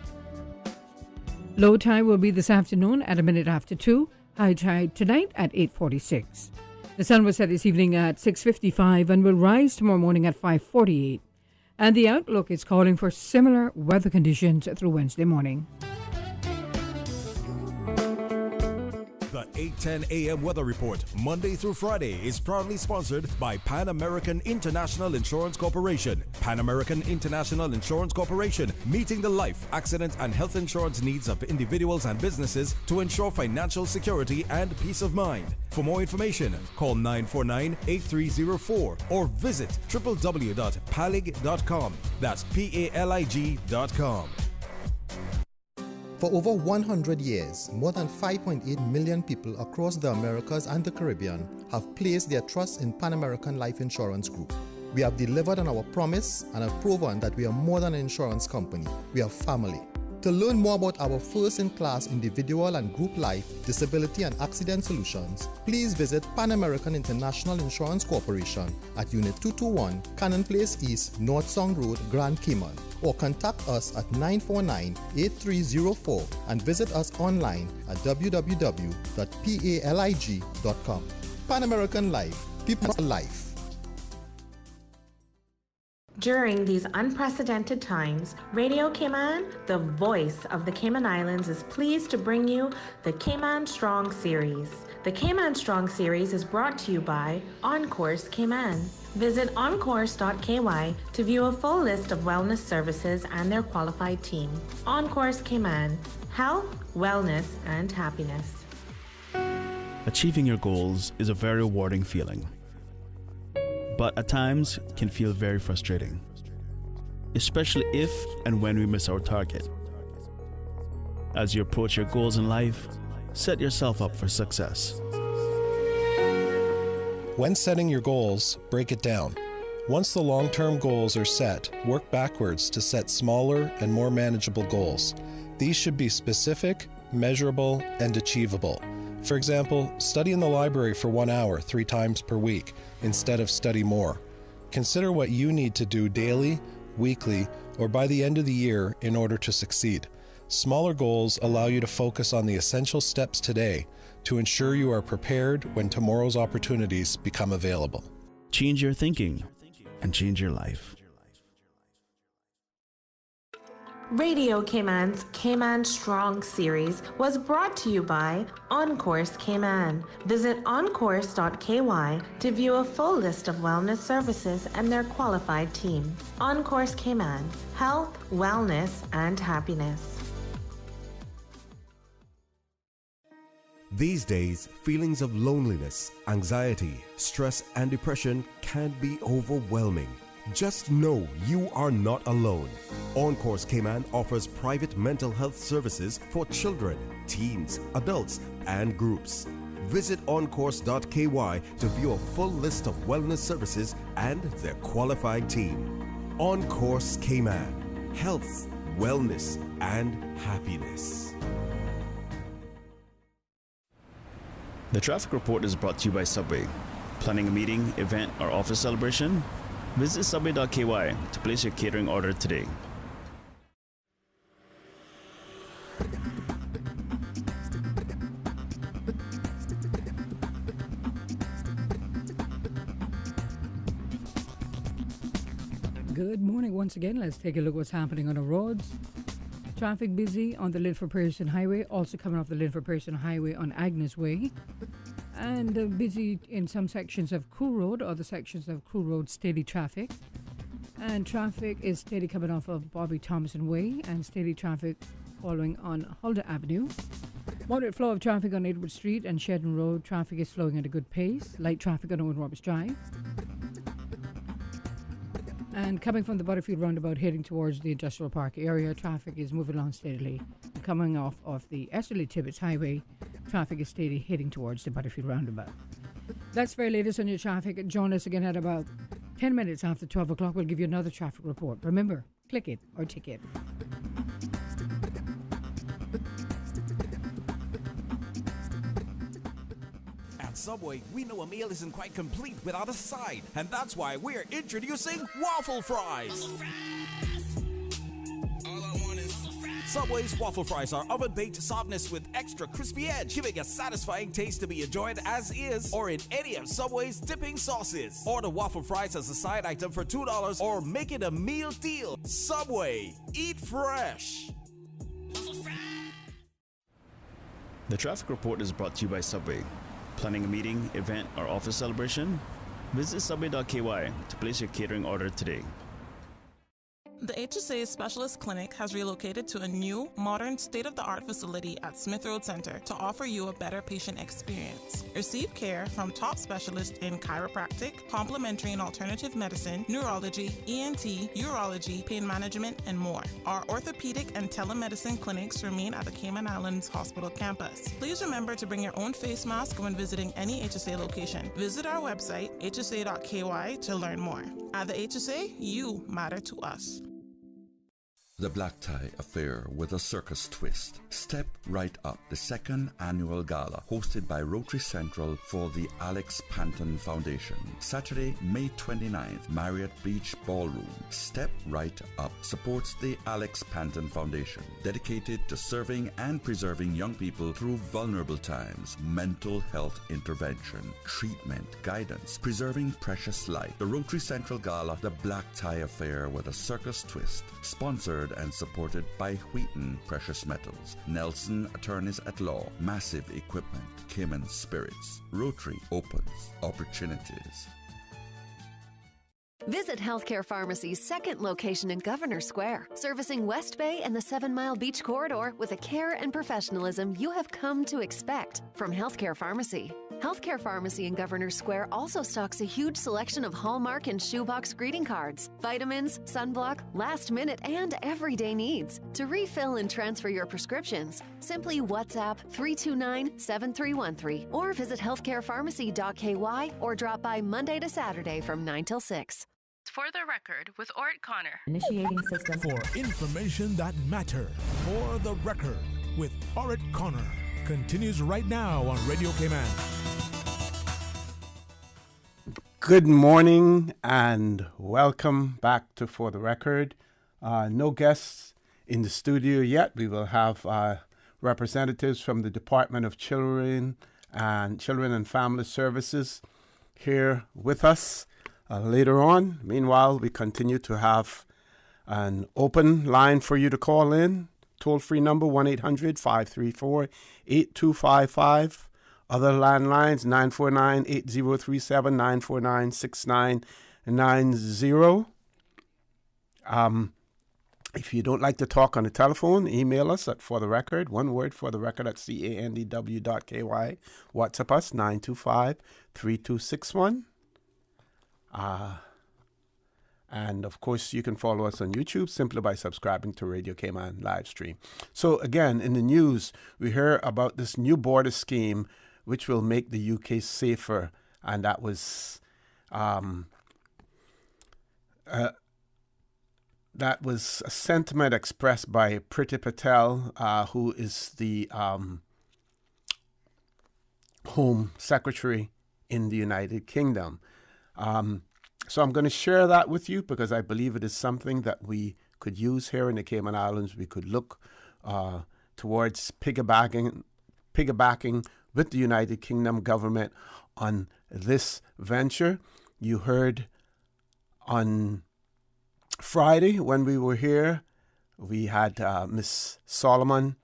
Low tide will be this afternoon at 2:01. High tide tonight at 8:46. The sun will set this evening at 6:55 and will rise tomorrow morning at 5:48. And the outlook is calling for similar weather conditions through Wednesday morning. The 8:10 a.m. weather report, Monday through Friday, is proudly sponsored by Pan American International Insurance Corporation. Pan American International Insurance Corporation, meeting the life, accident, and health insurance needs of individuals and businesses to ensure financial security and peace of mind. For more information, call 949-8304 or visit www.palig.com. That's PALIG.com. For over 100 years, more than 5.8 million people across the Americas and the Caribbean have placed their trust in Pan American Life Insurance Group. We have delivered on our promise and have proven that we are more than an insurance company. We are family. To learn more about our first-in-class individual and group life, disability and accident solutions, please visit Pan American International Insurance Corporation at Unit 221, Cannon Place East, North Sound Road, Grand Cayman, or contact us at 949-8304 and visit us online at www.palig.com. Pan American Life, people's life. During these unprecedented times, Radio Cayman, the voice of the Cayman Islands, is pleased to bring you the Cayman Strong Series. The Cayman Strong Series is brought to you by OnCourse Cayman. Visit oncourse.ky to view a full list of wellness services and their qualified team. OnCourse Cayman, health, wellness, and happiness. Achieving your goals is a very rewarding feeling, but at times can feel very frustrating, especially if and when we miss our target. As you approach your goals in life, set yourself up for success. When setting your goals, break it down. Once the long-term goals are set, work backwards to set smaller and more manageable goals. These should be specific, measurable, and achievable. For example, study in the library for 1 hour 3 times per week instead of study more. Consider what you need to do daily, weekly, or by the end of the year in order to succeed. Smaller goals allow you to focus on the essential steps today to ensure you are prepared when tomorrow's opportunities become available. Change your thinking and change your life. Radio Cayman's Cayman Strong series was brought to you by OnCourse Cayman. Visit oncourse.ky to view a full list of wellness services and their qualified team. OnCourse Cayman, health, wellness, and happiness. These days, feelings of loneliness, anxiety, stress, and depression can be overwhelming. Just know you are not alone. OnCourse Cayman offers private mental health services for children, teens, adults, and groups. Visit oncourse.ky to view a full list of wellness services and their qualified team. OnCourse Cayman, health, wellness, and happiness. The traffic report is brought to you by Subway. Planning a meeting, event, or office celebration? Visit subway.ky to place your catering order today. Good morning once again. Let's take a look what's happening on the roads. Traffic busy on the Linford Pearson Highway, also coming off the Linford Pearson Highway on Agnes Way. And busy in some sections of Crew Road, other sections of Crew Road, steady traffic. And traffic is steady coming off of Bobby Thompson Way and steady traffic following on Huldah Avenue. Moderate flow of traffic on Edward Street and Shedden Road. Traffic is flowing at a good pace. Light traffic on Owen Roberts Drive. And coming from the Butterfield roundabout heading towards the Industrial Park area, traffic is moving along steadily. Coming off of the Esterly Tibbetts Highway, traffic is steady heading towards the Butterfield roundabout. That's very latest on your traffic. Join us again at about 10 minutes after 12 o'clock. We'll give you another traffic report. Remember, click it or ticket. At Subway, we know a meal isn't quite complete without a side, and that's why we're introducing waffle fries. Subway's waffle fries are oven-baked softness with extra crispy edge, giving a satisfying taste to be enjoyed as is or in any of Subway's dipping sauces. Order waffle fries as a side item for $2 or make it a meal deal. Subway, eat fresh. The traffic report is brought to you by Subway. Planning a meeting, event, or office celebration? Visit subway.ky to place your catering order today. The HSA Specialist Clinic has relocated to a new, modern, state-of-the-art facility at Smith Road Center to offer you a better patient experience. Receive care from top specialists in chiropractic, complementary and alternative medicine, neurology, ENT, urology, pain management, and more. Our orthopedic and telemedicine clinics remain at the Cayman Islands Hospital campus. Please remember to bring your own face mask when visiting any HSA location. Visit our website, hsa.ky, to learn more. At the HSA, you matter to us. The Black Tie Affair with a Circus Twist. Step Right Up, the second annual gala, hosted by Rotary Central for the Alex Panton Foundation. Saturday, May 29th, Marriott Beach Ballroom. Step Right Up supports the Alex Panton Foundation, dedicated to serving and preserving young people through vulnerable times, mental health intervention, treatment, guidance, preserving precious life. The Rotary Central Gala, The Black Tie Affair with a Circus Twist, sponsored and supported by Wheaton Precious Metals, Nelson Attorneys at Law, Massive Equipment, Cayman Spirits. Rotary opens opportunities. Visit Healthcare Pharmacy's second location in Governor Square, servicing West Bay and the 7 Mile Beach Corridor with a care and professionalism you have come to expect from Healthcare Pharmacy. Healthcare Pharmacy in Governor Square also stocks a huge selection of Hallmark and shoebox greeting cards, vitamins, sunblock, last-minute and everyday needs. To refill and transfer your prescriptions, simply WhatsApp 329-7313 or visit healthcarepharmacy.ky or drop by Monday to Saturday from 9 till 6. For the record, with Ort Connor. Initiating system. For information that matters. For the record, with Orit Connor. Continues right now on Radio Cayman. Good morning and welcome back to For the Record. No guests in the studio yet. We will have representatives from the Department of Children and Family Services here with us later on. Meanwhile, we continue to have an open line for you to call in. Toll-free number 1-800-534-8255. Other landlines 949-8037, 949-6990. If you don't like to talk on the telephone, email us at For The Record, one word, For The Record at CANDW.KY. WhatsApp us 925-3261. And of course, you can follow us on YouTube simply by subscribing to Radio Cayman live stream. So again, in the news, we hear about this new border scheme which will make the UK safer, and that was a sentiment expressed by Priti Patel, who is the Home Secretary in the United Kingdom. So I'm going to share that with you because I believe it is something that we could use here in the Cayman Islands. We could look towards piggybacking with the United Kingdom government on this venture. You heard on Friday when we were here, we had Miss Solomon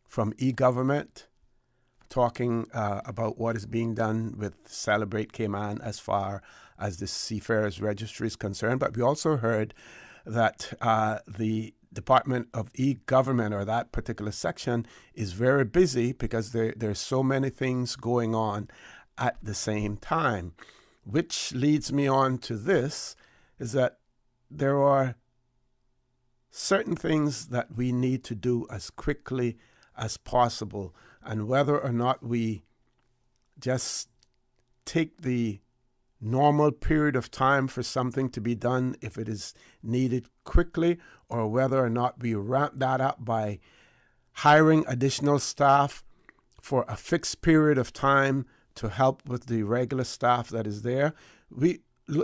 from eGovernment talking about what is being done with Celebrate Cayman as far as the Seafarers Registry is concerned. But we also heard that the Department of eGovernment, or that particular section, is very busy because there's so many things going on at the same time, which leads me on to this, is that there are certain things that we need to do as quickly as possible, and whether or not we just take the normal period of time for something to be done if it is needed quickly, or whether or not we ramp that up by hiring additional staff for a fixed period of time to help with the regular staff that is there. We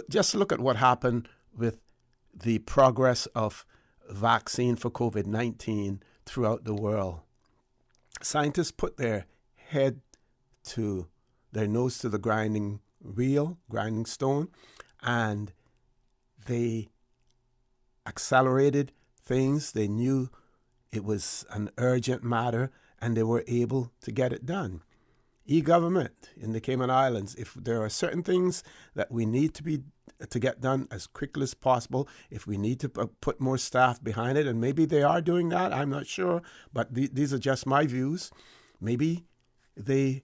just look at what happened with the progress of vaccine for COVID-19 throughout the world. Scientists put their nose to the grinding stone, and they accelerated things. They knew it was an urgent matter, and they were able to get it done. E-government in the Cayman Islands, if there are certain things that we need to get done as quickly as possible, if we need to put more staff behind it, and maybe they are doing that, I'm not sure, but these are just my views. Maybe they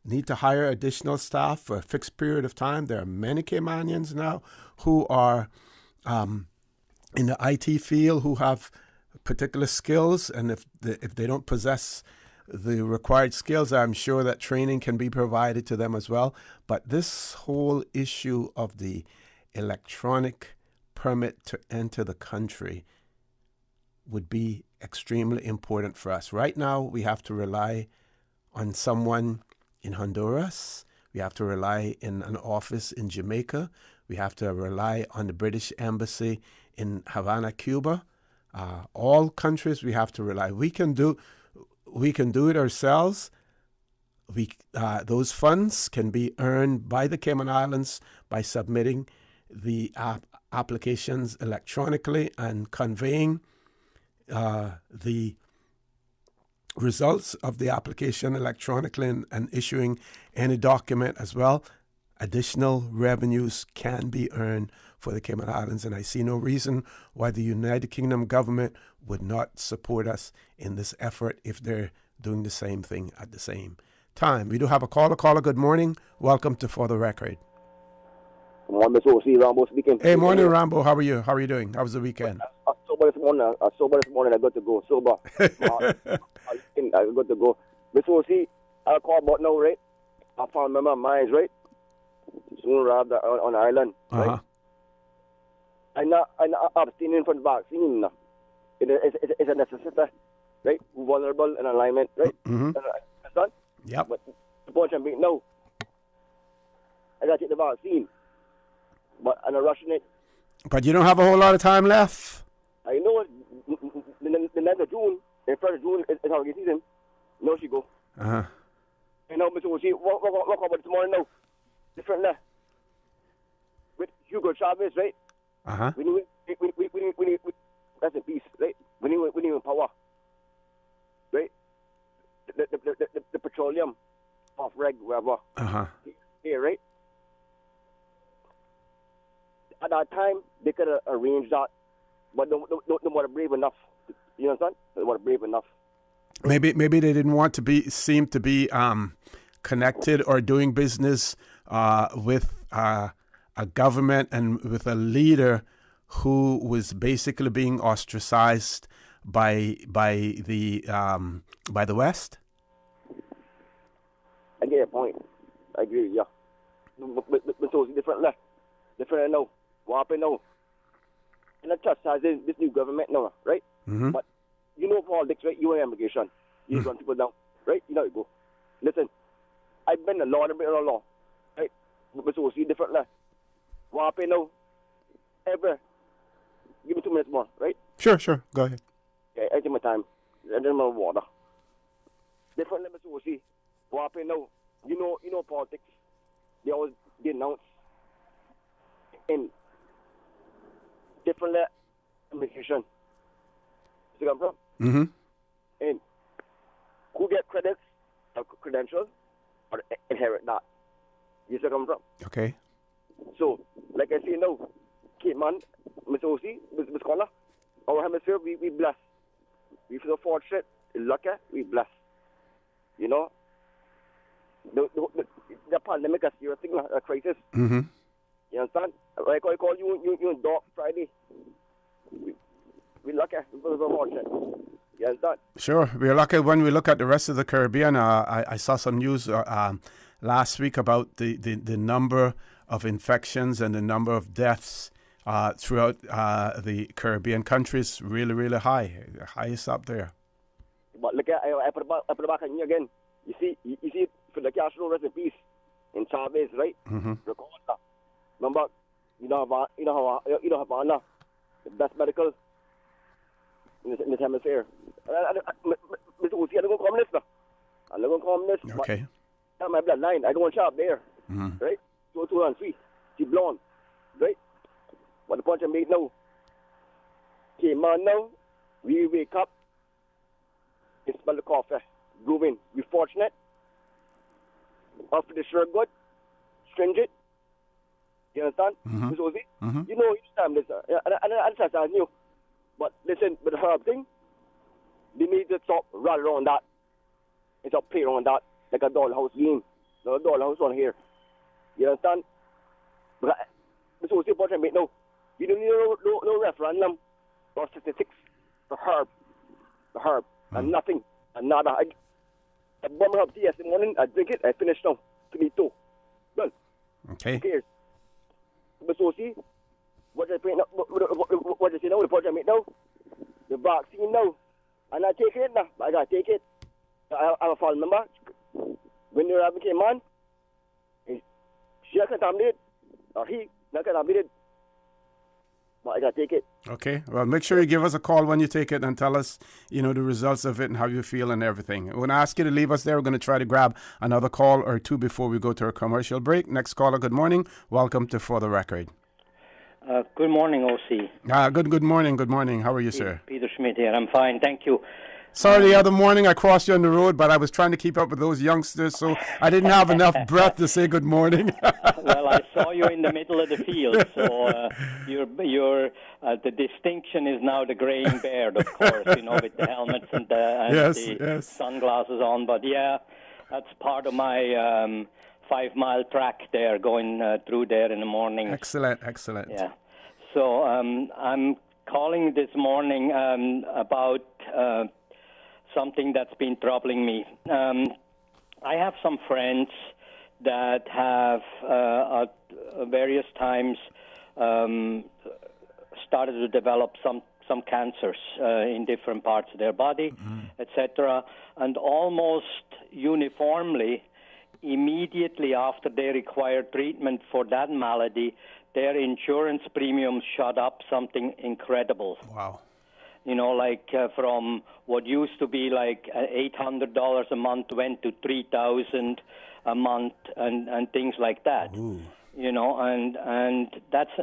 need to hire additional staff for a fixed period of time. There are many Caymanians now who are in the IT field who have particular skills, and if they don't possess the required skills, I'm sure that training can be provided to them as well. But this whole issue of the electronic permit to enter the country would be extremely important for us. Right now, we have to rely on someone in Honduras. We have to rely in an office in Jamaica. We have to rely on the British Embassy in Havana, Cuba. All countries we have to rely. We can do it ourselves. Those funds can be earned by the Cayman Islands by submitting the applications electronically and conveying the results of the application electronically and issuing any document as well. Additional revenues can be earned for the Cayman Islands, and I see no reason why the United Kingdom government would not support us in this effort if they're doing the same thing at the same time. We do have a caller. Caller, good morning. Welcome to For the Record. Good morning, Mr. O.C. Rambo speaking. Hey, morning, Rambo. How are you? How are you doing? How was the weekend? Sober this morning. I got to go. Sober. I got to go. Mr. O.C., I'll call about now, right? I found a member of mine, right? Soon arrived on the island, right? I'm not abstaining from the vaccine. It's a necessity, right? Vulnerable in alignment, right? Understand? Yep. But the point I'm making now, I got to take the vaccine, but I'm not rushing it. But you don't have a whole lot of time left. I know it. The 9th of June, the 1st of June is holiday season. No, she go. You know, Mr. O.C., what about this morning now? Different with Hugo Chavez, right? We need rest in peace, right? We need power, right? The petroleum off reg, whatever. Here, right? At that time, they could have arranged that, but they weren't brave enough. You understand? They weren't brave enough. Maybe they didn't want to seem to be connected or doing business with a government and with a leader who was basically being ostracized by the West. I get your point. I agree with you. But so it's different now. What happened now? And the church has this new government now, right? But you know politics, right? You are immigration. You run people down, right? You know how you go. Listen, I've been a law, I've been a law, right? But so see different What happened now? Give me 2 minutes more, right? Sure. Go ahead. Okay, I take my time. I drink my water. Different levels to see. What happened now? You know politics. They always announce in different immigration. See what I'm from? And who get credits or credentials or inherit that. You see what I'm from? Okay. So, like I say now, Cayman, Mr. O.C., Mr. Scholar, our hemisphere, we blessed. We feel fortunate, lucky, we blessed. You know? The pandemic is a serious thing, a crisis. You understand? Like I call you dog Friday. We lucky, we're fortunate. You understand? Sure. We're lucky when we look at the rest of the Caribbean. I saw some news last week about the number of infections and the number of deaths throughout the Caribbean countries really, really high. The highest up there. But look, I put it back on you again. You see, for the Castro rest in peace in Chavez, right? Record that. Remember, you know Havana, the best medical in this hemisphere. Mr. Uzi, I'm going to communist now. I'm going to communist. Okay. That's my bloodline. I go and shop there, right? 203. She blonde, right? What the point I made now? Came on now. We wake up. It smell the coffee. Brewing. We fortunate. After the sure good. Stringent. You understand? Mr. Uzi? You know each time this. I knew. But listen, with the herb thing, they need to stop right around that. And stop play around that like a dollhouse game. No dollhouse on here. You understand? But this was the important bit now. You don't need no referendum or statistics for herb. The herb. And nothing. And nada. I bomb herb tea yesterday morning, I drink it, I finish now. Finito. Well. Okay. Who cares? But so see, what I say now, the project I make now, the vaccine now, and I take it now, I gotta take it. I have a phone number. When you're having a man, she not contaminated, or he not contaminated, but I gotta take it. Okay. Well, make sure you give us a call when you take it and tell us, the results of it and how you feel and everything. When I ask you to leave us there, we're going to try to grab another call or two before we go to our commercial break. Next caller, good morning. Welcome to For the Record. Good morning, OC. Good morning. Good morning. How are you, sir? Peter Schmidt here. I'm fine. Thank you. Sorry, the other morning I crossed you on the road, but I was trying to keep up with those youngsters, so I didn't have enough breath to say good morning. Well, I saw you in the middle of the field, so the distinction is now the graying beard, of course, with the helmets and the sunglasses on. But yeah, that's part of my 5-mile track there, going through there in the morning. Excellent. Yeah. So I'm calling this morning about something that's been troubling me. I have some friends that have at various times started to develop some cancers in different parts of their body, etc. And almost uniformly, immediately after they required treatment for that malady, their insurance premiums shot up something incredible. Wow. From what used to be like $800 a month went to $3,000 a month and things like that. Ooh. and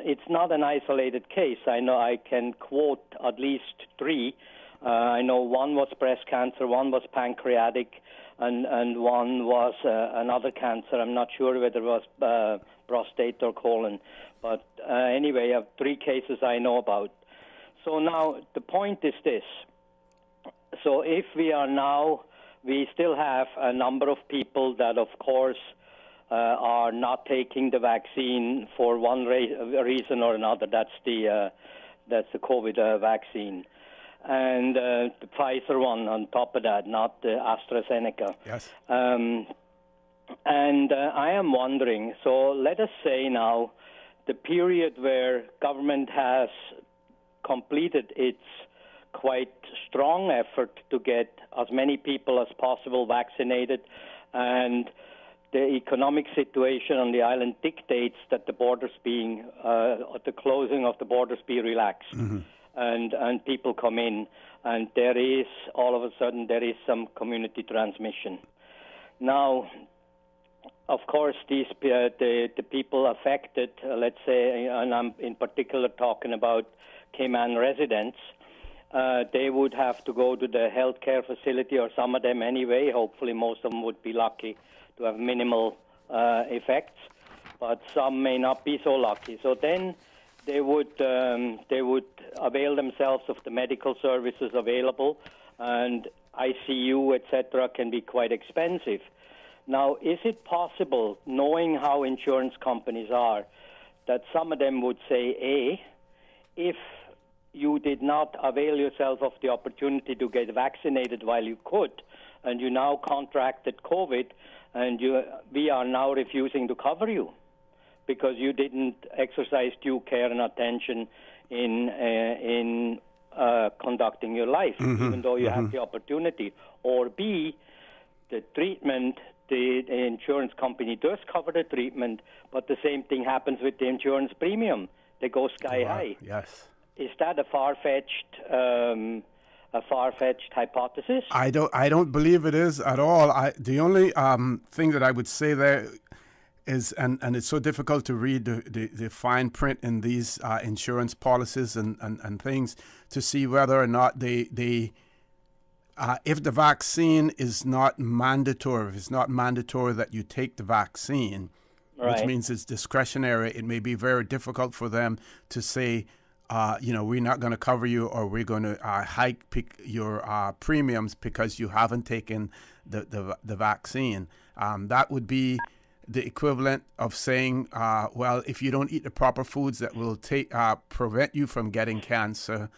it's not an isolated case. I know I can quote at least 3. I know one was breast cancer, one was pancreatic, and one was another cancer. I'm not sure whether it was prostate or colon. But anyway, I have 3 cases I know about. So now the point is this. So if we still have a number of people that, of course, are not taking the vaccine for one reason or another. That's the COVID vaccine. And the Pfizer one on top of that, not the AstraZeneca. Yes. And I am wondering, so let us say now the period where government has completed its quite strong effort to get as many people as possible vaccinated, and the economic situation on the island dictates that the borders the closing of the borders be relaxed. Mm-hmm. And people come in, and all of a sudden there is some community transmission. Now, of course, the people affected, let's say, and I'm in particular talking about Cayman residents, they would have to go to the healthcare facility, or some of them anyway. Hopefully most of them would be lucky to have minimal effects, but some may not be so lucky. So then they would avail themselves of the medical services available, and ICU, etc., can be quite expensive. Now, is it possible, knowing how insurance companies are, that some of them would say, if you did not avail yourself of the opportunity to get vaccinated while you could, and you now contracted COVID, and we are now refusing to cover you because you didn't exercise due care and attention in conducting your life, even though you have the opportunity. Or B, the treatment, the insurance company does cover the treatment, but the same thing happens with the insurance premium. They go sky high. Yes. Is that a far-fetched hypothesis? I don't believe it is at all. The only thing that I would say there is, and it's so difficult to read the fine print in these insurance policies and things to see whether or not they if the vaccine is not mandatory, if it's not mandatory that you take the vaccine, right, which means it's discretionary, it may be very difficult for them to say, we're not going to cover you, or we're going to hike your premiums because you haven't taken the vaccine. That would be the equivalent of saying, well, if you don't eat the proper foods that will prevent you from getting cancer,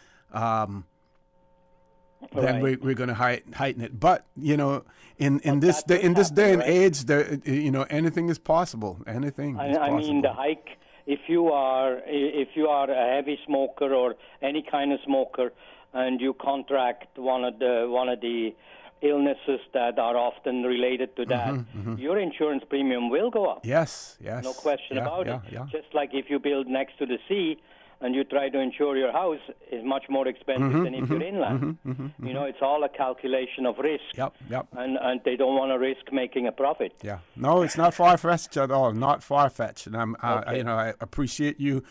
then we're going to heighten it. But in this day and age, anything is possible. Anything is possible. I mean, the hike. If you are a heavy smoker or any kind of smoker, and you contract one of the illnesses that are often related to that, your insurance premium will go up. Yes. No question about it. Yeah. Just like if you build next to the sea and you try to insure your house, is much more expensive than if you're inland. It's all a calculation of risk. Yep. And they don't want to risk making a profit. Yeah. No, it's not far-fetched at all. Not far-fetched. And I appreciate you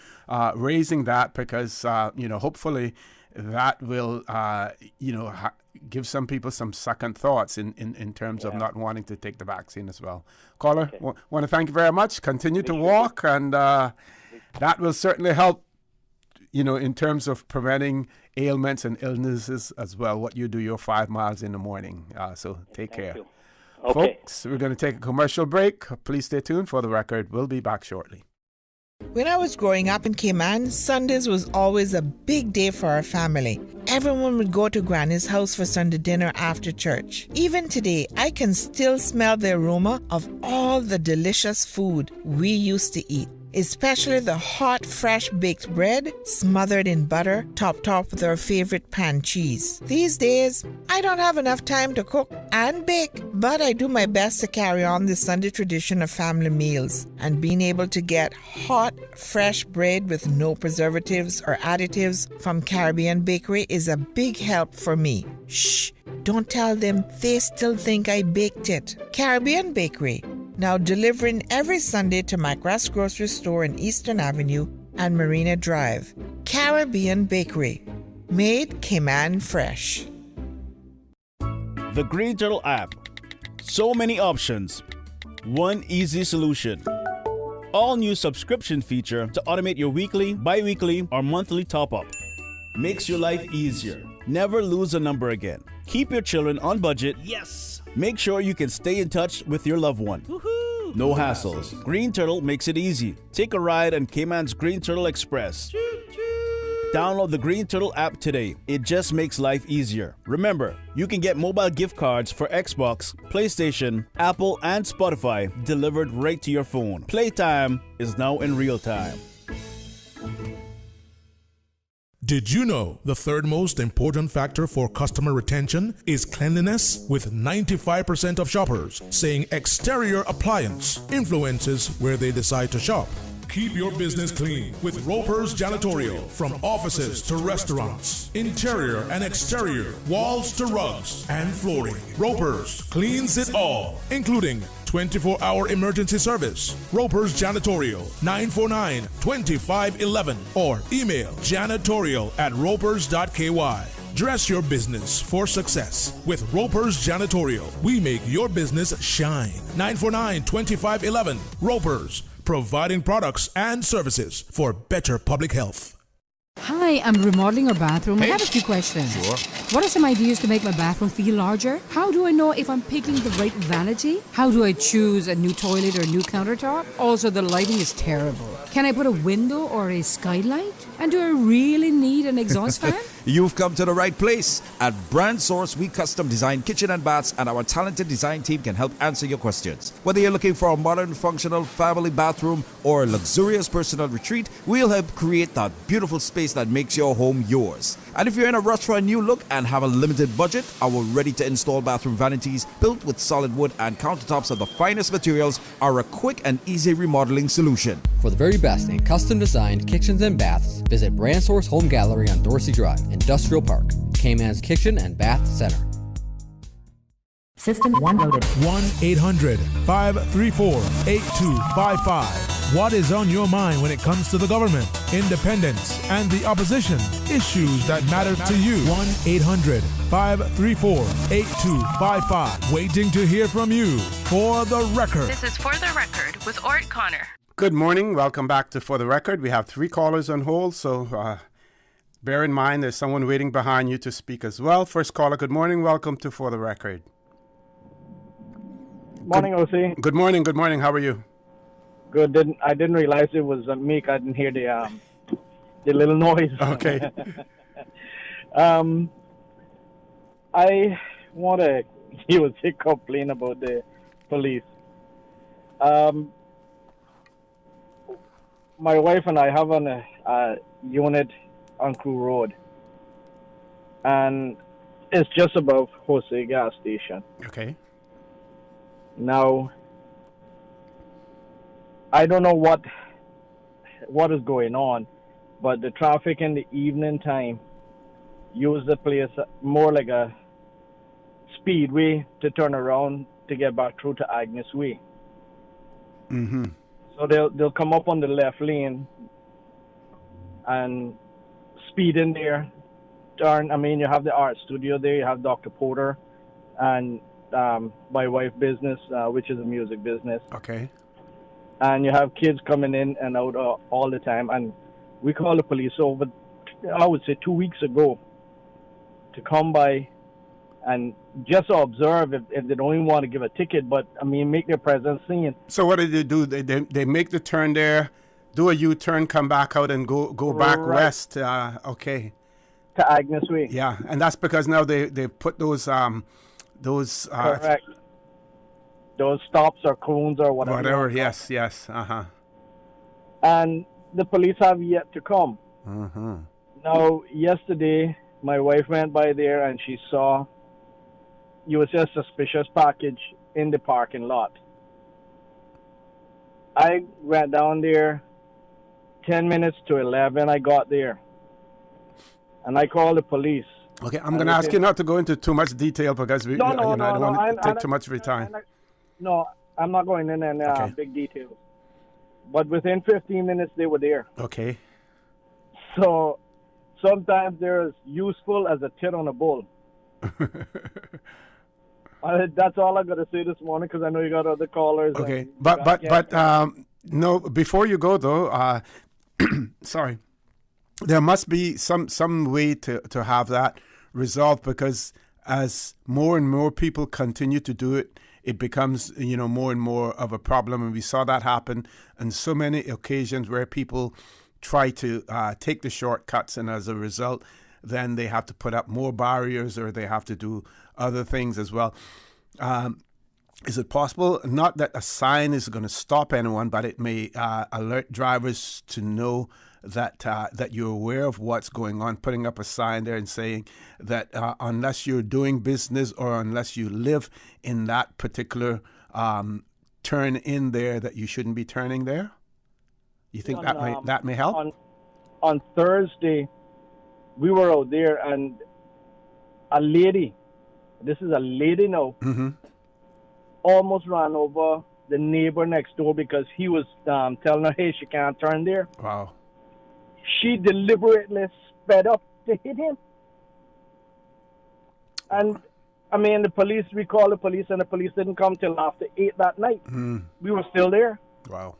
raising that because hopefully that will give some people some second thoughts in terms of not wanting to take the vaccine as well. Caller, want to thank you very much. Continue to walk, and that will certainly help. In terms of preventing ailments and illnesses as well, what you do your 5 miles in the morning. So take care. You. Okay. Folks, we're going to take a commercial break. Please stay tuned for the record. We'll be back shortly. When I was growing up in Cayman, Sundays was always a big day for our family. Everyone would go to Granny's house for Sunday dinner after church. Even today, I can still smell the aroma of all the delicious food we used to eat, especially the hot, fresh baked bread smothered in butter, topped off with our favorite pan cheese. These days, I don't have enough time to cook and bake, but I do my best to carry on the Sunday tradition of family meals, and being able to get hot, fresh bread with no preservatives or additives from Caribbean Bakery is a big help for me. Shh, don't tell them, they still think I baked it. Caribbean Bakery, Now delivering every Sunday to McGrath's Grocery Store in Eastern Avenue and Marina Drive. Caribbean Bakery. Made Cayman fresh. The Green Turtle app. So many options. One easy solution. All new subscription feature to automate your weekly, bi-weekly, or monthly top-up. Makes your life easier. Never lose a number again. Keep your children on budget. Yes. Make sure you can stay in touch with your loved one. Woohoo! No hassles. Green Turtle makes it easy. Take a ride on Cayman's Green Turtle Express. Download the Green Turtle app today. It just makes life easier. Remember, you can get mobile gift cards for Xbox, PlayStation, Apple, and Spotify delivered right to your phone. Playtime is now in real time. Did you know the third most important factor for customer retention is cleanliness? With 95% of shoppers saying exterior appliance influences where they decide to shop. Keep your business clean with Roper's Janitorial. From offices to restaurants, interior and exterior, walls to rugs and flooring. Roper's cleans it all, including 24-hour emergency service. Roper's Janitorial, 949-2511 or email janitorial@ropers.ky. Dress your business for success with Roper's Janitorial. We make your business shine. 949-2511. Roper's, providing products and services for better public health. Hi, I'm remodeling our bathroom. I have a few questions. Sure. What are some ideas to make my bathroom feel larger? How do I know if I'm picking the right vanity? How do I choose a new toilet or a new countertop? Also, the lighting is terrible. Can I put a window or a skylight? And do I really need an exhaust fan? You've come to the right place. At Brand Source, we custom design kitchen and baths, and our talented design team can help answer your questions. Whether you're looking for a modern, functional family bathroom or a luxurious personal retreat, we'll help create that beautiful space that makes your home yours. And if you're in a rush for a new look and have a limited budget, our ready-to-install bathroom vanities, built with solid wood and countertops of the finest materials, are a quick and easy remodeling solution. For the very best in custom-designed kitchens and baths, visit Brand Source Home Gallery on Dorsey Drive, Industrial Park, Cayman's Kitchen and Bath Center. System 1 loaded. 1-800-534-8255. What is on your mind when it comes to the government, independence, and the opposition? Issues that matter to you. 1-800-534-8255. Waiting to hear from you. For the Record. This is For the Record with Ort Connor. Good morning. Welcome back to For the Record. We have 3 callers on hold, so bear in mind there's someone waiting behind you to speak as well. First caller, good morning. Welcome to For the Record. Morning, OC. Good morning. Good morning. How are you? Good. I didn't realize it was Meek. I didn't hear the little noise. Okay. I want to complain about the police. My wife and I have a unit on Crew Road, and it's just above Jose gas station. Okay. Now, I don't know what is going on, but the traffic in the evening time use the place more like a speedway to turn around to get back through to Agnes Way. Mm-hmm. So they'll come up on the left lane and speed in there. Turn. I mean, you have the art studio there. You have Dr. Porter and my wife's business, which is a music business. Okay. And you have kids coming in and out all the time. And we called the police over, I would say 2 weeks ago, to come by and just observe if they don't even want to give a ticket, but, I mean, make their presence seen. So what do? They make the turn there, do a U-turn, come back out, and go back west. Okay. To Agnes Way. Yeah, and that's because now they put those correct. Those stops or cones or whatever. Whatever, yes. Uh-huh. And the police have yet to come. Uh-huh. Now, yesterday, my wife went by there and she saw a suspicious package in the parking lot. I went down there 10 minutes to 11. I got there. And I called the police. Okay, I'm going to ask you not to go into too much detail because I don't want to take too much of your time. I'm not going in big details. But within 15 minutes, they were there. Okay. So sometimes they're as useful as a tit on a bull. That's all I got to say this morning because I know you got other callers. Okay, but no. Before you go though, sorry, there must be some way to have that resolved, because as more and more people continue to do it, it becomes more and more of a problem, and we saw that happen on so many occasions where people try to take the shortcuts, and as a result, then they have to put up more barriers or they have to do other things as well. Is it possible, not that a sign is going to stop anyone, but it may alert drivers to know that you're aware of what's going on, putting up a sign there and saying that unless you're doing business or unless you live in that particular turn in there, that you shouldn't be turning there? You think that may help? On Thursday, we were out there and a lady, this is a lady now, almost ran over the neighbor next door because he was telling her, hey, she can't turn there. Wow. She deliberately sped up to hit him. And, I mean, we called the police, and the police didn't come till after 8 that night. We were still there. Wow.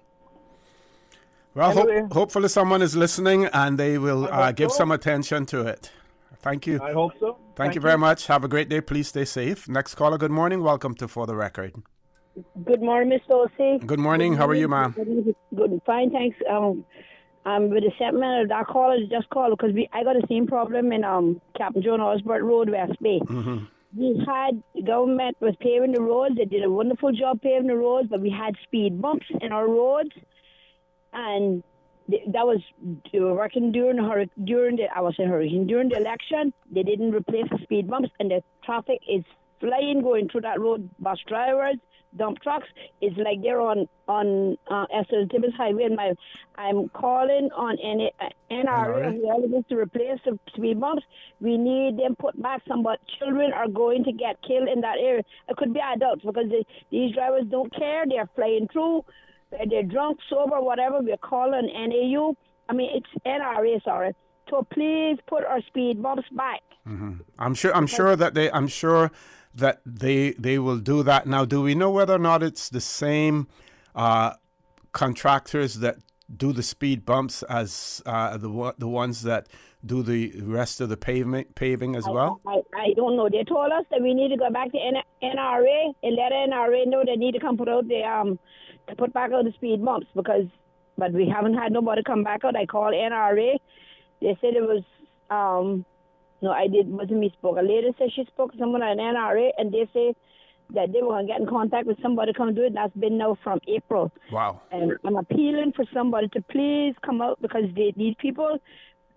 Well, anyway, hopefully someone is listening and they will give some attention to it. Thank you. I hope so. Thank you very much. Have a great day. Please stay safe. Next caller, good morning. Welcome to For the Record. Good morning, Mr. O.C. Good morning. How are you, ma'am? Good. Fine, thanks. With the settlement of that caller, just called because I got the same problem in Captain John Osbert Road, West Bay. We had, the government was paving the roads. They did a wonderful job paving the roads, but we had speed bumps in our roads. And that was working during the election. They didn't replace the speed bumps, and the traffic is flying going through that road. Bus drivers, dump trucks, it's like they're on Esther Tibbetts Highway. And I'm calling on NRA to replace the speed bumps. We need them put back. Children are going to get killed in that area. It could be adults because these drivers don't care. They're flying through. They're drunk, sober, whatever. We're calling NAU. I mean, it's NRA, sorry. So please put our speed bumps back. I'm sure that they will do that. Now, do we know whether or not it's the same contractors that do the speed bumps as the ones that do the rest of the paving as well? I don't know. They told us that we need to go back to NRA and let NRA know they need to come put out to put back out the speed bumps but we haven't had nobody come back out. I called NRA. They said it was wasn't me spoke. A lady said she spoke to someone at NRA, and they say that they were going to get in contact with somebody to come do it. That's been now from April. Wow. And I'm appealing for somebody to please come out because these people,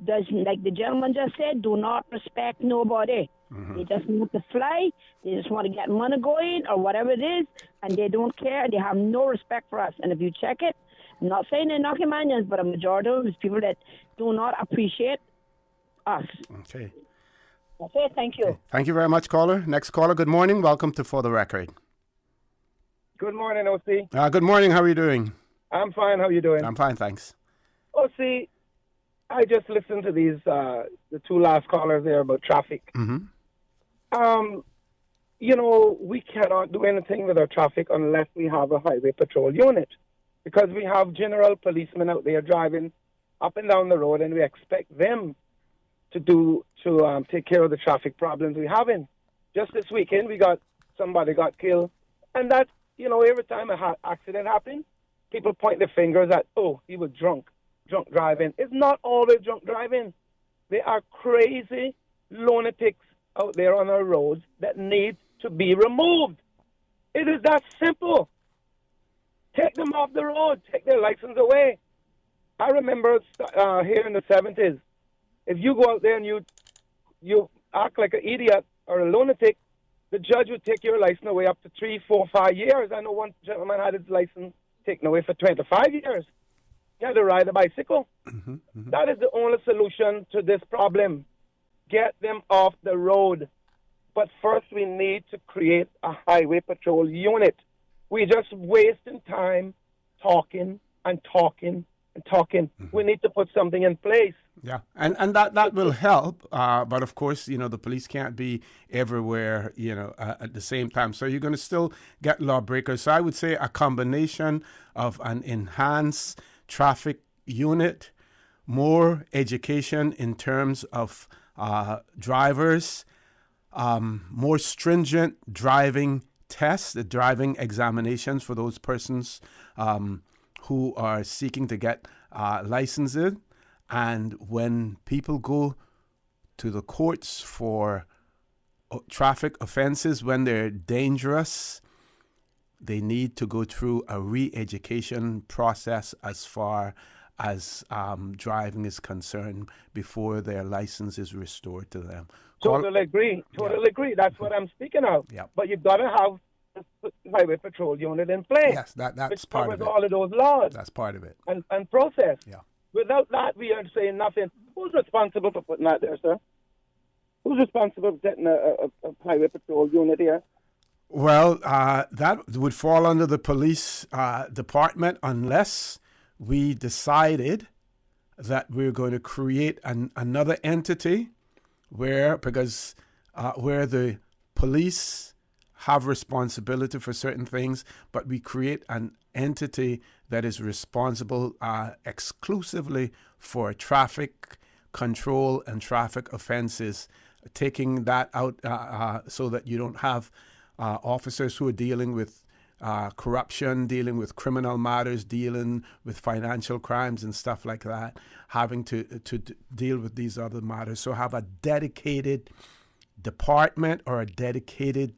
like the gentleman just said, do not respect nobody. They just want to fly. They just want to get money going or whatever it is, and they don't care. They have no respect for us. And if you check it, I'm not saying they're knocking manians, but a majority of them is people that do not appreciate us. Okay. Okay, thank you. Okay. Thank you very much, caller. Next caller, good morning. Welcome to For the Record. Good morning, O.C. Good morning. How are you doing? I'm fine. How are you doing? I'm fine, thanks. O.C., I just listened to these, the two last callers there about traffic. We cannot do anything with our traffic unless we have a highway patrol unit, because we have general policemen out there driving up and down the road, and we expect them to take care of the traffic problems we're having. Just this weekend, somebody got killed, and that, every time an accident happens, people point their fingers at, oh, he was drunk driving. It's not always drunk driving. There are crazy lunatics out there on our roads that need to be removed. It is that simple. Take them off the road. Take their license away. I remember here in the 70s, if you go out there and you act like an idiot or a lunatic, the judge would take your license away up to 3, 4, 5 years. I know one gentleman had his license taken away for 25 years. He had to ride a bicycle. That is the only solution to this problem. Get them off the road. But first we need to create a highway patrol unit. We're just wasting time talking and talking and talking. We need to put something in place. Yeah, and that will help. But of course, the police can't be everywhere, at the same time. So you're going to still get lawbreakers. So I would say a combination of an enhanced traffic unit, more education in terms of drivers, more stringent driving tests, the driving examinations for those persons who are seeking to get licenses. And when people go to the courts for traffic offenses, when they're dangerous, they need to go through a re-education process as far as driving is concerned before their license is restored to them. Totally agree. That's what I'm speaking of. Yeah. But you've got to have the highway patrol unit in place. Yes, that's which part covers of it. all of those laws. That's part of it. And process. Yeah. Without that, we are saying nothing. Who's responsible for putting that there, sir? Who's responsible for getting a highway patrol unit here? Well, that would fall under the police department unless we decided that we're going to create another entity where the police have responsibility for certain things, but we create an entity that is responsible exclusively for traffic control and traffic offenses, taking that out so that you don't have officers who are dealing with corruption, dealing with criminal matters, dealing with financial crimes and stuff like that, having to deal with these other matters. So have a dedicated department or a dedicated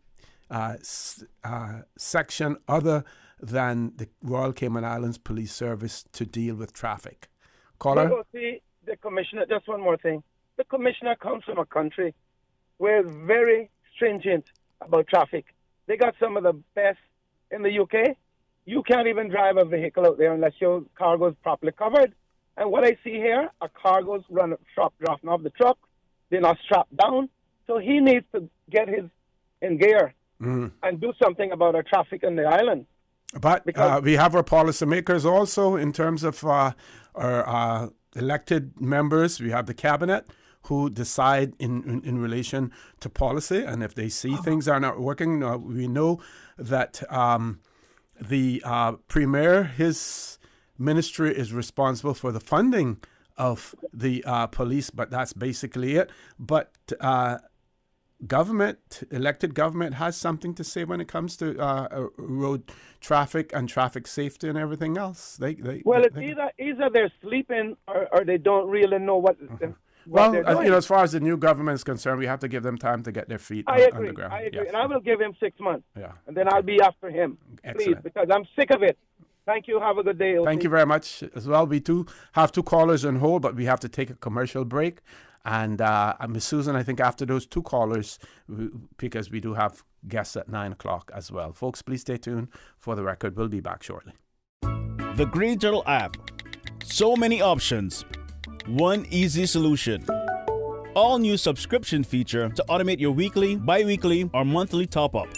section other than the Royal Cayman Islands Police Service to deal with traffic. Caller? Well, see, the commissioner, just one more thing. The commissioner comes from a country where it's very stringent about traffic. They got some of the best in the UK. You can't even drive a vehicle out there unless your cargo is properly covered. And what I see here, a cargo's dropping off the truck. They're not strapped down. So he needs to get his in gear and do something about our traffic on the island. But we have our policymakers also in terms of our elected members. We have the cabinet who decide in relation to policy. And if they see things are not working, we know that the Premier, his ministry is responsible for the funding of the police, but that's basically it. But elected government has something to say when it comes to road traffic and traffic safety and everything else. Either they're sleeping or they don't really know what they're doing. As far as the new government is concerned, we have to give them time to get their feet on the ground. I agree. Yes. And I will give him 6 months. Yeah. And then I'll be after him. Excellent. Please, because I'm sick of it. Thank you. Have a good day. Thank you very much as well. We do have two callers on hold, but we have to take a commercial break. And Ms. Susan, I think after those two callers, because we do have guests at 9 o'clock as well. Folks, please stay tuned for the record. We'll be back shortly. The Green Turtle app. So many options. One easy solution. All new subscription feature to automate your weekly, bi-weekly, or monthly top-up.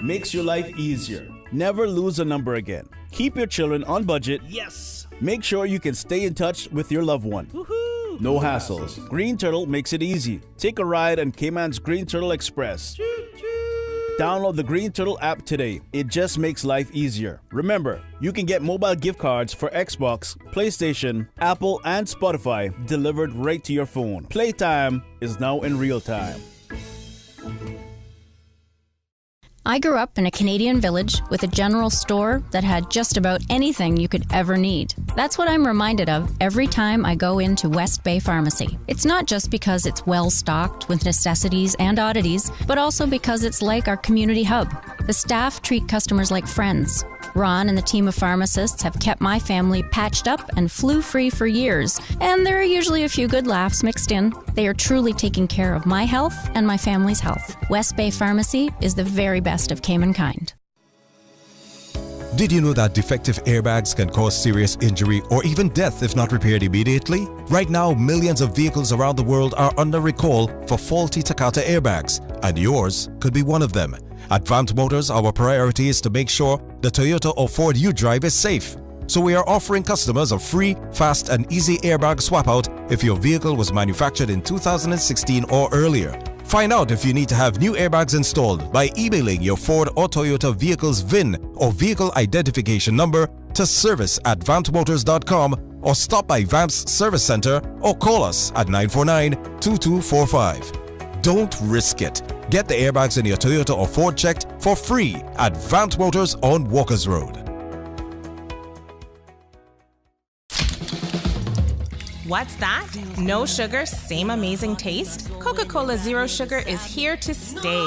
Makes your life easier. Never lose a number again. Keep your children on budget. Yes. Make sure you can stay in touch with your loved one. Woohoo! No hassles. Green Turtle makes it easy. Take a ride on Cayman's Green Turtle Express. Download the Green Turtle app today. It just makes life easier. Remember, you can get mobile gift cards for Xbox, PlayStation, Apple, and Spotify delivered right to your phone. Playtime is now in real time. I grew up in a Canadian village with a general store that had just about anything you could ever need. That's what I'm reminded of every time I go into West Bay Pharmacy. It's not just because it's well stocked with necessities and oddities, but also because it's like our community hub. The staff treat customers like friends. Ron and the team of pharmacists have kept my family patched up and flu-free for years, and there are usually a few good laughs mixed in. They are truly taking care of my health and my family's health. West Bay Pharmacy is the very best of Cayman kind. Did you know that defective airbags can cause serious injury or even death if not repaired immediately? Right now, millions of vehicles around the world are under recall for faulty Takata airbags, and yours could be one of them. At Vant Motors, our priority is to make sure the Toyota or Ford you drive is safe. So we are offering customers a free, fast and easy airbag swap out if your vehicle was manufactured in 2016 or earlier. Find out if you need to have new airbags installed by emailing your Ford or Toyota vehicle's VIN or vehicle identification number to service@vantmotors.com or stop by Vamp's Service Center or call us at 949-2245. Don't risk it. Get the airbags in your Toyota or Ford checked for free at Vant Motors on Walkers Road. What's that? No sugar, same amazing taste? Coca-Cola Zero Sugar is here to stay.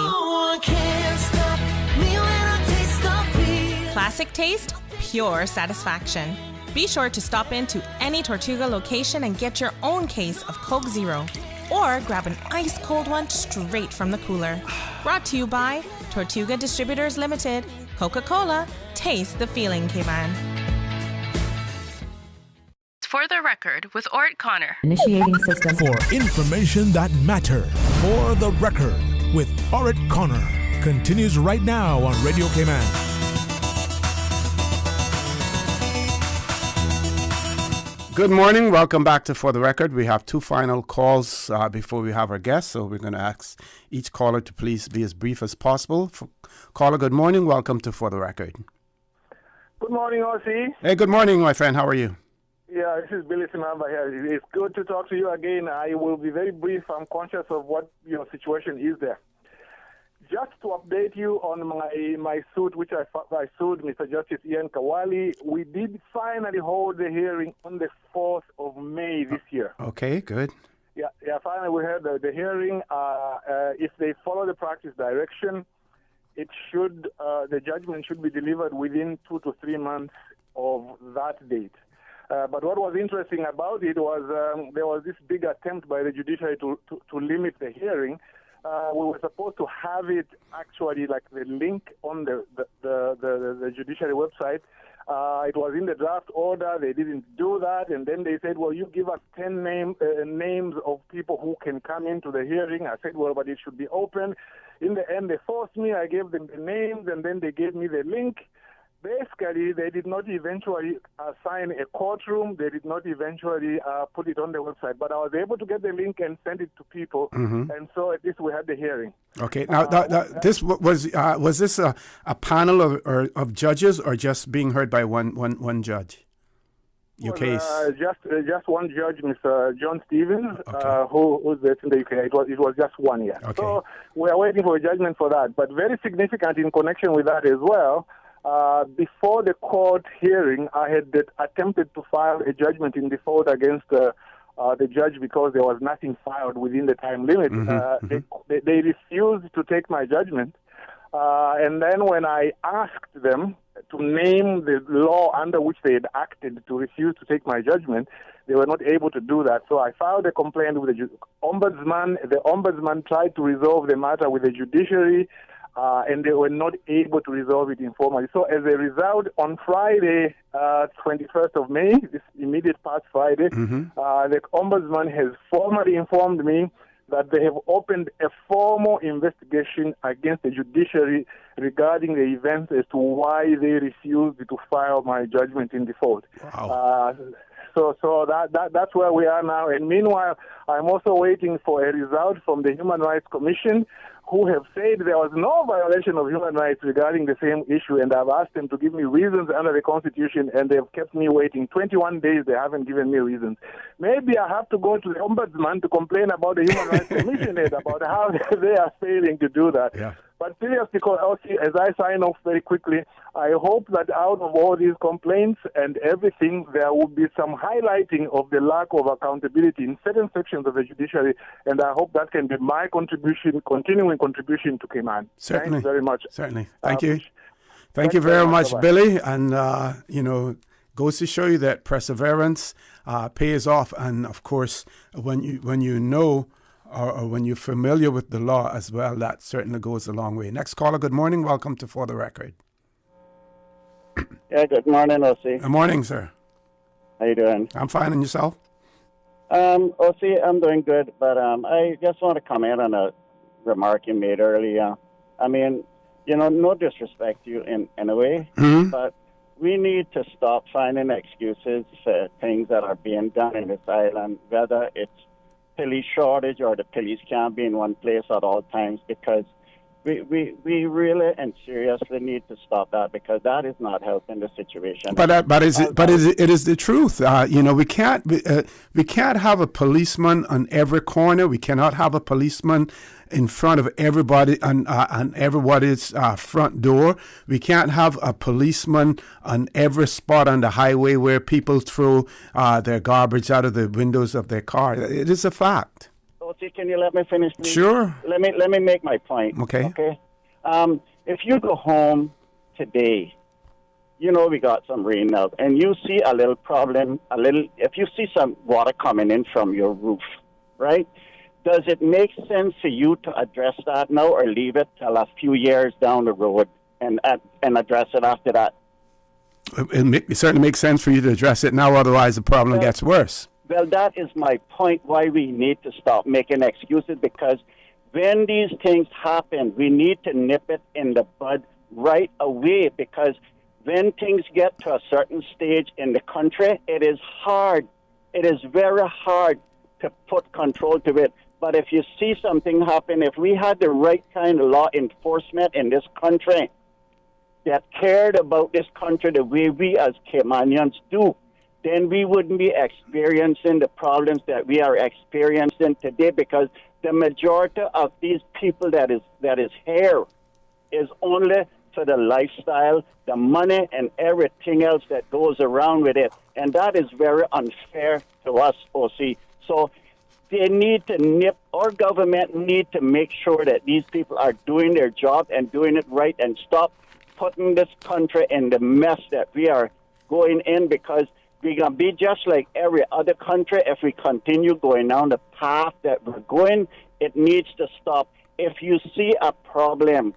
Classic taste, pure satisfaction. Be sure to stop into any Tortuga location and get your own case of Coke Zero. Or grab an ice cold one straight from the cooler. Brought to you by Tortuga Distributors Limited. Coca-Cola, taste the feeling, Cayman. For the record, with Ort Connor. Initiating system. For information that matters. For the record, with Ort Connor. Continues right now on Radio Cayman. Good morning. Welcome back to For the Record. We have two final calls before we have our guests, so we're going to ask each caller to please be as brief as possible. Caller, good morning. Welcome to For the Record. Good morning, O.C. Hey, good morning, my friend. How are you? Yeah, this is Billy Simamba here. It's good to talk to you again. I will be very brief. I'm conscious of what your situation is there. Just to update you on my suit, which I sued Mr. Justice Ian Kawali, we did finally hold the hearing on the 4th of May this year. Okay, good. Yeah, finally we had the hearing. If they follow the practice direction, it should the judgment should be delivered within 2 to 3 months of that date. But what was interesting about it was there was this big attempt by the judiciary to limit the hearing. We were supposed to have it actually like the link on the judiciary website. It was in the draft order. They didn't do that. And then they said, well, you give us 10 names of people who can come into the hearing. I said, well, but it should be open. In the end, they forced me. I gave them the names, and then they gave me the link. Basically, they did not eventually assign a courtroom. They did not eventually put it on the website. But I was able to get the link and send it to people. Mm-hmm. And so at least we had the hearing. Okay. Now, this was this a panel of judges or just being heard by one judge? Your case? Just one judge, Mr. John Stevens, okay. Who's based in the UK. It was just 1 year. Okay. So we are waiting for a judgment for that. But very significant in connection with that as well, before the court hearing, I had attempted to file a judgment in default against the judge because there was nothing filed within the time limit. Mm-hmm. They refused to take my judgment. And then when I asked them to name the law under which they had acted to refuse to take my judgment, they were not able to do that. So I filed a complaint with the ombudsman. The ombudsman tried to resolve the matter with the judiciary. And they were not able to resolve it informally. So as a result, on Friday, 21st of May, this immediate past Friday, the Ombudsman has formally informed me that they have opened a formal investigation against the judiciary regarding the events as to why they refused to file my judgment in default. Wow. So that's where we are now. And meanwhile, I'm also waiting for a result from the Human Rights Commission, who have said there was no violation of human rights regarding the same issue, and I've asked them to give me reasons under the Constitution, and they've kept me waiting 21 days. They haven't given me reasons. Maybe I have to go to the Ombudsman to complain about the Human Rights Commission about how they are failing to do that. Yeah. But seriously, as I sign off very quickly, I hope that out of all these complaints and everything, there will be some highlighting of the lack of accountability in certain sections of the judiciary, and I hope that can be my contribution, continuing contribution to Cayman. Certainly. Thanks very much. Certainly. Thank you. Thank you very much, Billy. And, goes to show you that perseverance pays off. And, of course, when you know or when you're familiar with the law as well, that certainly goes a long way. Next caller, good morning. Welcome to For the Record. Yeah, good morning, O.C. Good morning, sir. How you doing? I'm fine, and yourself? O.C., I'm doing good, but I just want to comment on a remark you made earlier. I mean, no disrespect to you in a way, but we need to stop finding excuses for things that are being done in this island, whether it's police shortage or the police can't be in one place at all times, because we really and seriously need to stop that, because that is not helping the situation. But it is the truth. We can't have a policeman on every corner. We cannot have a policeman in front of everybody on everybody's front door. We can't have a policeman on every spot on the highway where people throw their garbage out of the windows of their car. It is a fact. O.C., can you let me finish, please? Sure. Let me make my point. Okay. If you go home today, we got some rain now, and you see a little problem, if you see some water coming in from your roof, right? Does it make sense for you to address that now, or leave it till a few years down the road and address it after that? It certainly makes sense for you to address it now, otherwise the problem gets worse. Well, that is my point, why we need to stop making excuses, because when these things happen, we need to nip it in the bud right away, because when things get to a certain stage in the country, it is hard. It is very hard to put control to it. But if you see something happen, if we had the right kind of law enforcement in this country that cared about this country the way we as Caymanians do, then we wouldn't be experiencing the problems that we are experiencing today, because the majority of these people that is here is only for the lifestyle, the money, and everything else that goes around with it. And that is very unfair to us, O.C. So they need to our government need to make sure that these people are doing their job and doing it right, and stop putting this country in the mess that we are going in, because we're going to be just like every other country if we continue going down the path that we're going. It needs to stop. If you see a problem,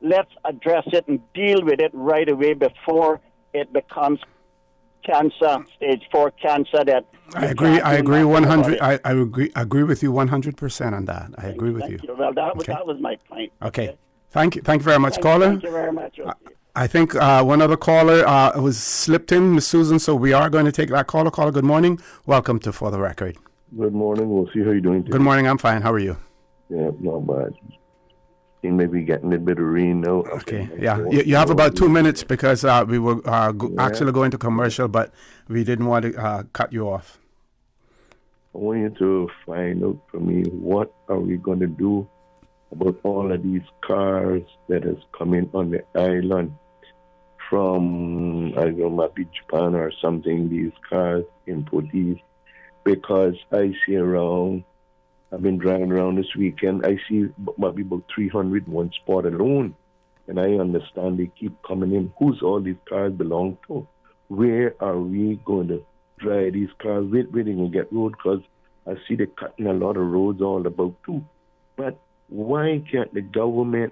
let's address it and deal with it right away before it becomes cancer, stage 4 cancer. That I agree 100. I agree with you 100% on that. I agree with you. Well, that was my point. Okay. Thank you very much, caller. Thank you very much. I think one other caller was slipped in, Miss Susan, so we are going to take that caller. Caller, good morning. Welcome to For the Record. Good morning. We'll see how you're doing today. Good morning. I'm fine. How are you? Yeah, not bad. You may be getting a bit of rain now. Okay. Yeah. You have about 2 minutes, because we were actually going to commercial, but we didn't want to cut you off. I want you to find out for me, what are we going to do about all of these cars that is coming on the island from, I don't know, maybe Japan or something, these cars importees, because I see around, I've been driving around this weekend, I see maybe about 300 in one spot alone, and I understand they keep coming in. Who's all these cars belong to? Where are we going to drive these cars? Where they going to get road? Because I see they're cutting a lot of roads all about too. But why can't the government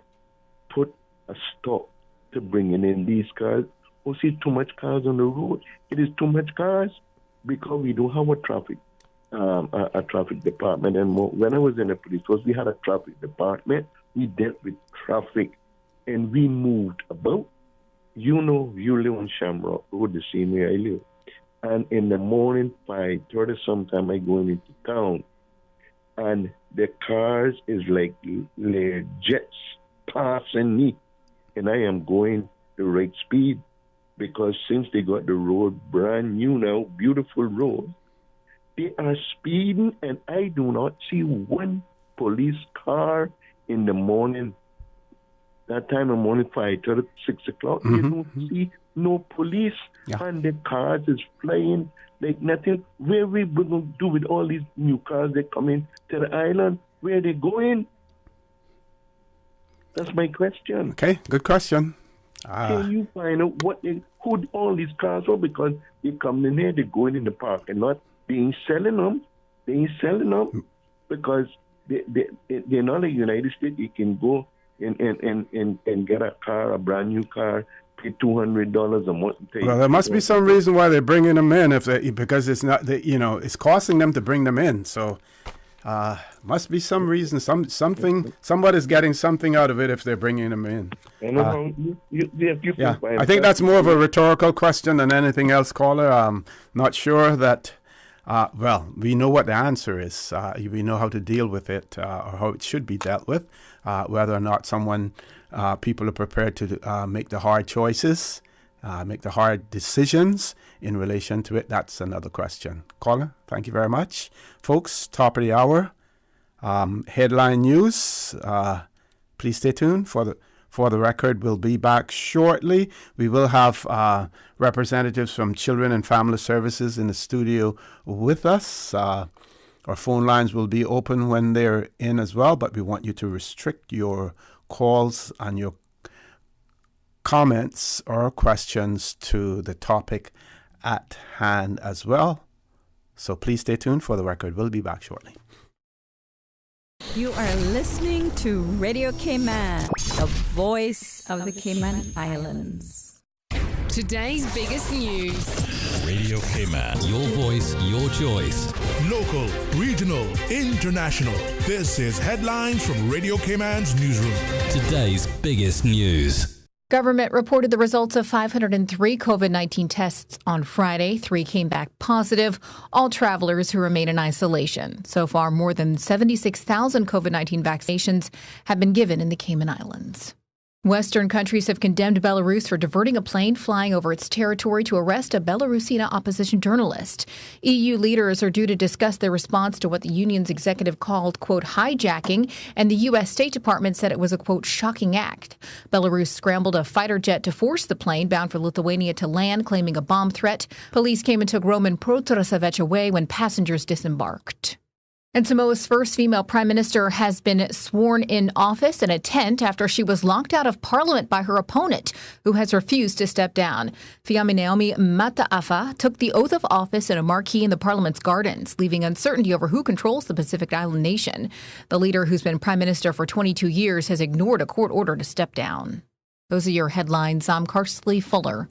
put a stop to bringing in these cars? We see too much cars on the road. It is too much cars because we don't have a traffic department anymore. When I was in the police force, we had a traffic department. We dealt with traffic, and we moved about. You live on Shamrock Road, the same way I live. And in the morning, 5:30, sometime I go into town, and the cars is like jets passing me, and I am going the right speed, because since they got the road brand new now, beautiful road, they are speeding, and I do not see one police car in the morning. That time of morning, 5:30, 6 o'clock, you don't see no police, and the cars is flying like nothing. Where we going to do with all these new cars that come in to the island? Where they going? That's my question. Okay, good question. Can you find out who all these cars are? Because they come in here, they're going in the parking lot, they ain't selling them. They ain't selling them because they're not like United States. You can go and get a car, a brand new car, pay $200 a month. Well, there must be some reason why they're bringing them in, because it's not, it's costing them to bring them in. So, must be some reason, somebody's getting something out of it if they're bringing them in. I think that's more of a rhetorical question than anything else, caller. I'm not sure that. Well, we know what the answer is. We know how to deal with it, or how it should be dealt with. Whether or not people are prepared to make the hard choices, make the hard decisions in relation to it, that's another question. Caller, thank you very much. Folks, top of the hour, headline news. Please stay tuned for the record. We'll be back shortly. We will have representatives from Children and Family Services in the studio with us. Our phone lines will be open when they're in as well, but we want you to restrict your calls and your comments or questions to the topic at hand as well. So please stay tuned for the record. We'll be back shortly. You are listening to Radio Cayman, the voice of the Cayman Islands. Today's biggest news. Radio Cayman, your voice, your choice. Local, regional, international. This is Headlines from Radio Cayman's newsroom. Today's biggest news. Government reported the results of 503 COVID-19 tests on Friday. 3 came back positive, all travelers who remain in isolation. So far, more than 76,000 COVID-19 vaccinations have been given in the Cayman Islands. Western countries have condemned Belarus for diverting a plane flying over its territory to arrest a Belarusian opposition journalist. EU leaders are due to discuss their response to what the union's executive called, quote, hijacking, and the U.S. State Department said it was a, quote, shocking act. Belarus scrambled a fighter jet to force the plane bound for Lithuania to land, claiming a bomb threat. Police came and took Roman Protasevich away when passengers disembarked. And Samoa's first female prime minister has been sworn in office in a tent after she was locked out of parliament by her opponent, who has refused to step down. Fiame Naomi Mataafa took the oath of office in a marquee in the parliament's gardens, leaving uncertainty over who controls the Pacific Island nation. The leader, who's been prime minister for 22 years, has ignored a court order to step down. Those are your headlines. I'm Karsley Fuller.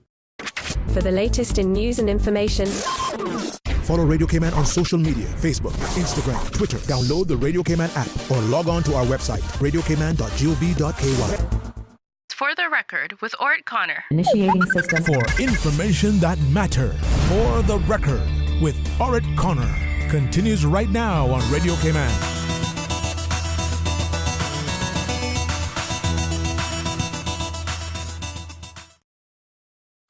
For the latest in news and information, follow Radio Cayman on social media, Facebook, Instagram, Twitter. Download the Radio Cayman app or log on to our website, radiocayman.gov.ky. For the record, with Ort Connor. Initiating system. For information that matter. For the record, with Ort Connor. Continues right now on Radio Cayman.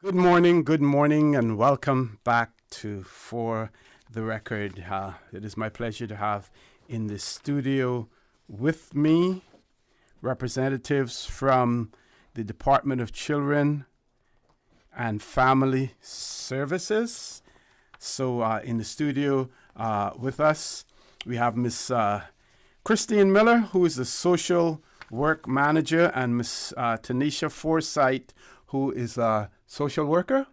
Good morning, and welcome back to For the Record. It is my pleasure to have in the studio with me representatives from the Department of Children and Family Services. So in the studio with us, we have Miss Christine Miller, who is the social work manager, and Miss Tanisha Forsyth, who is a social worker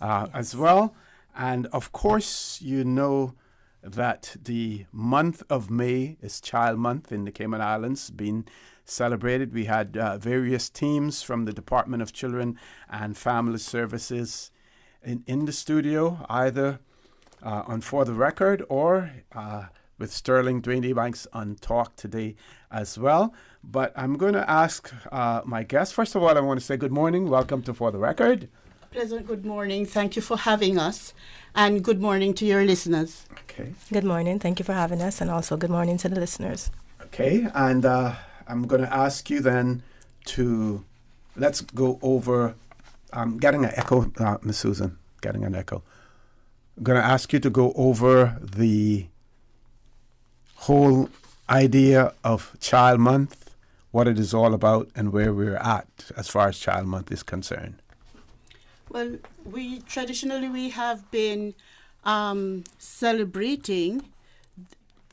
as well. And of course, you know that the month of May is Child Month in the Cayman Islands, being celebrated. We had various teams from the Department of Children and Family Services in the studio, either on For the Record or with Sterling Dwayne Banks on Talk today as well. But I'm going to ask my guests. First of all, I want to say good morning. Welcome to For the Record. Pleasant good morning. Thank you for having us. And good morning to your listeners. Okay. Good morning. Thank you for having us. And also good morning to the listeners. Okay. And I'm going to ask you then let's go over, I'm getting an echo, Miss Susan, getting an echo. I'm going to ask you to go over the whole idea of Child Month, what it is all about, and where we're at as far as Child Month is concerned. Well, we have been celebrating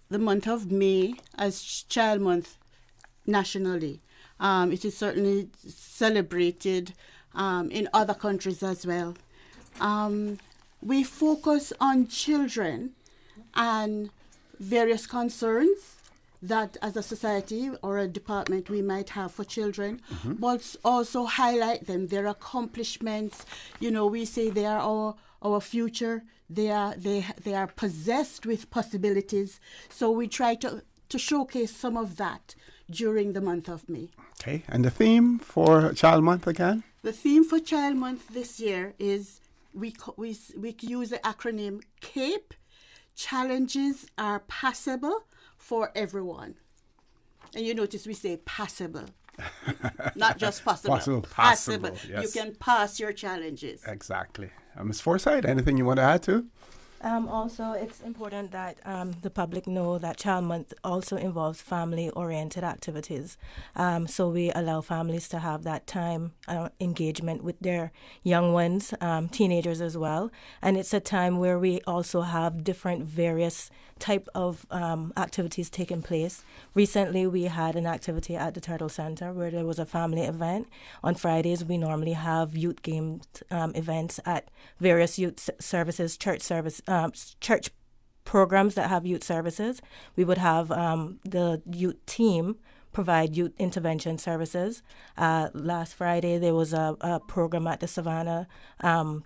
the month of May as Child Month nationally. It is certainly celebrated in other countries as well. We focus on children and various concerns that as a society or a department we might have for children, but also highlight them, their accomplishments. We say they are our future. They are possessed with possibilities. So we try to showcase some of that during the month of May. Okay, and the theme for Child Month again? The theme for Child Month this year is we use the acronym CAPE. Challenges are passable for everyone. And you notice we say passable. Not just possible. Passable. Yes. You can pass your challenges. Exactly. Ms. Forsyth, anything you want to add to? Also, it's important that the public know that Child Month also involves family-oriented activities. So we allow families to have that time engagement with their young ones, teenagers as well. And it's a time where we also have different various type of activities taking place. Recently, we had an activity at the Turtle Center where there was a family event. On Fridays, we normally have youth games events at various youth services, church programs that have youth services. We would have the youth team provide youth intervention services. Last Friday, there was a program at the Savannah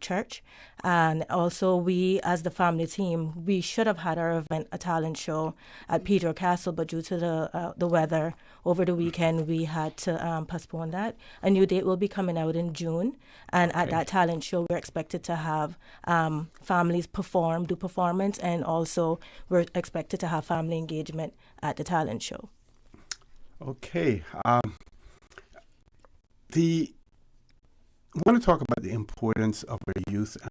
Church. And also we, as the family team, we should have had our event, a talent show at Pedro Castle, but due to the weather over the weekend, we had to postpone that. A new date will be coming out in June. And at that talent show, we're expected to have families do performance, and also we're expected to have family engagement at the talent show. Okay. I want to talk about the importance of our youth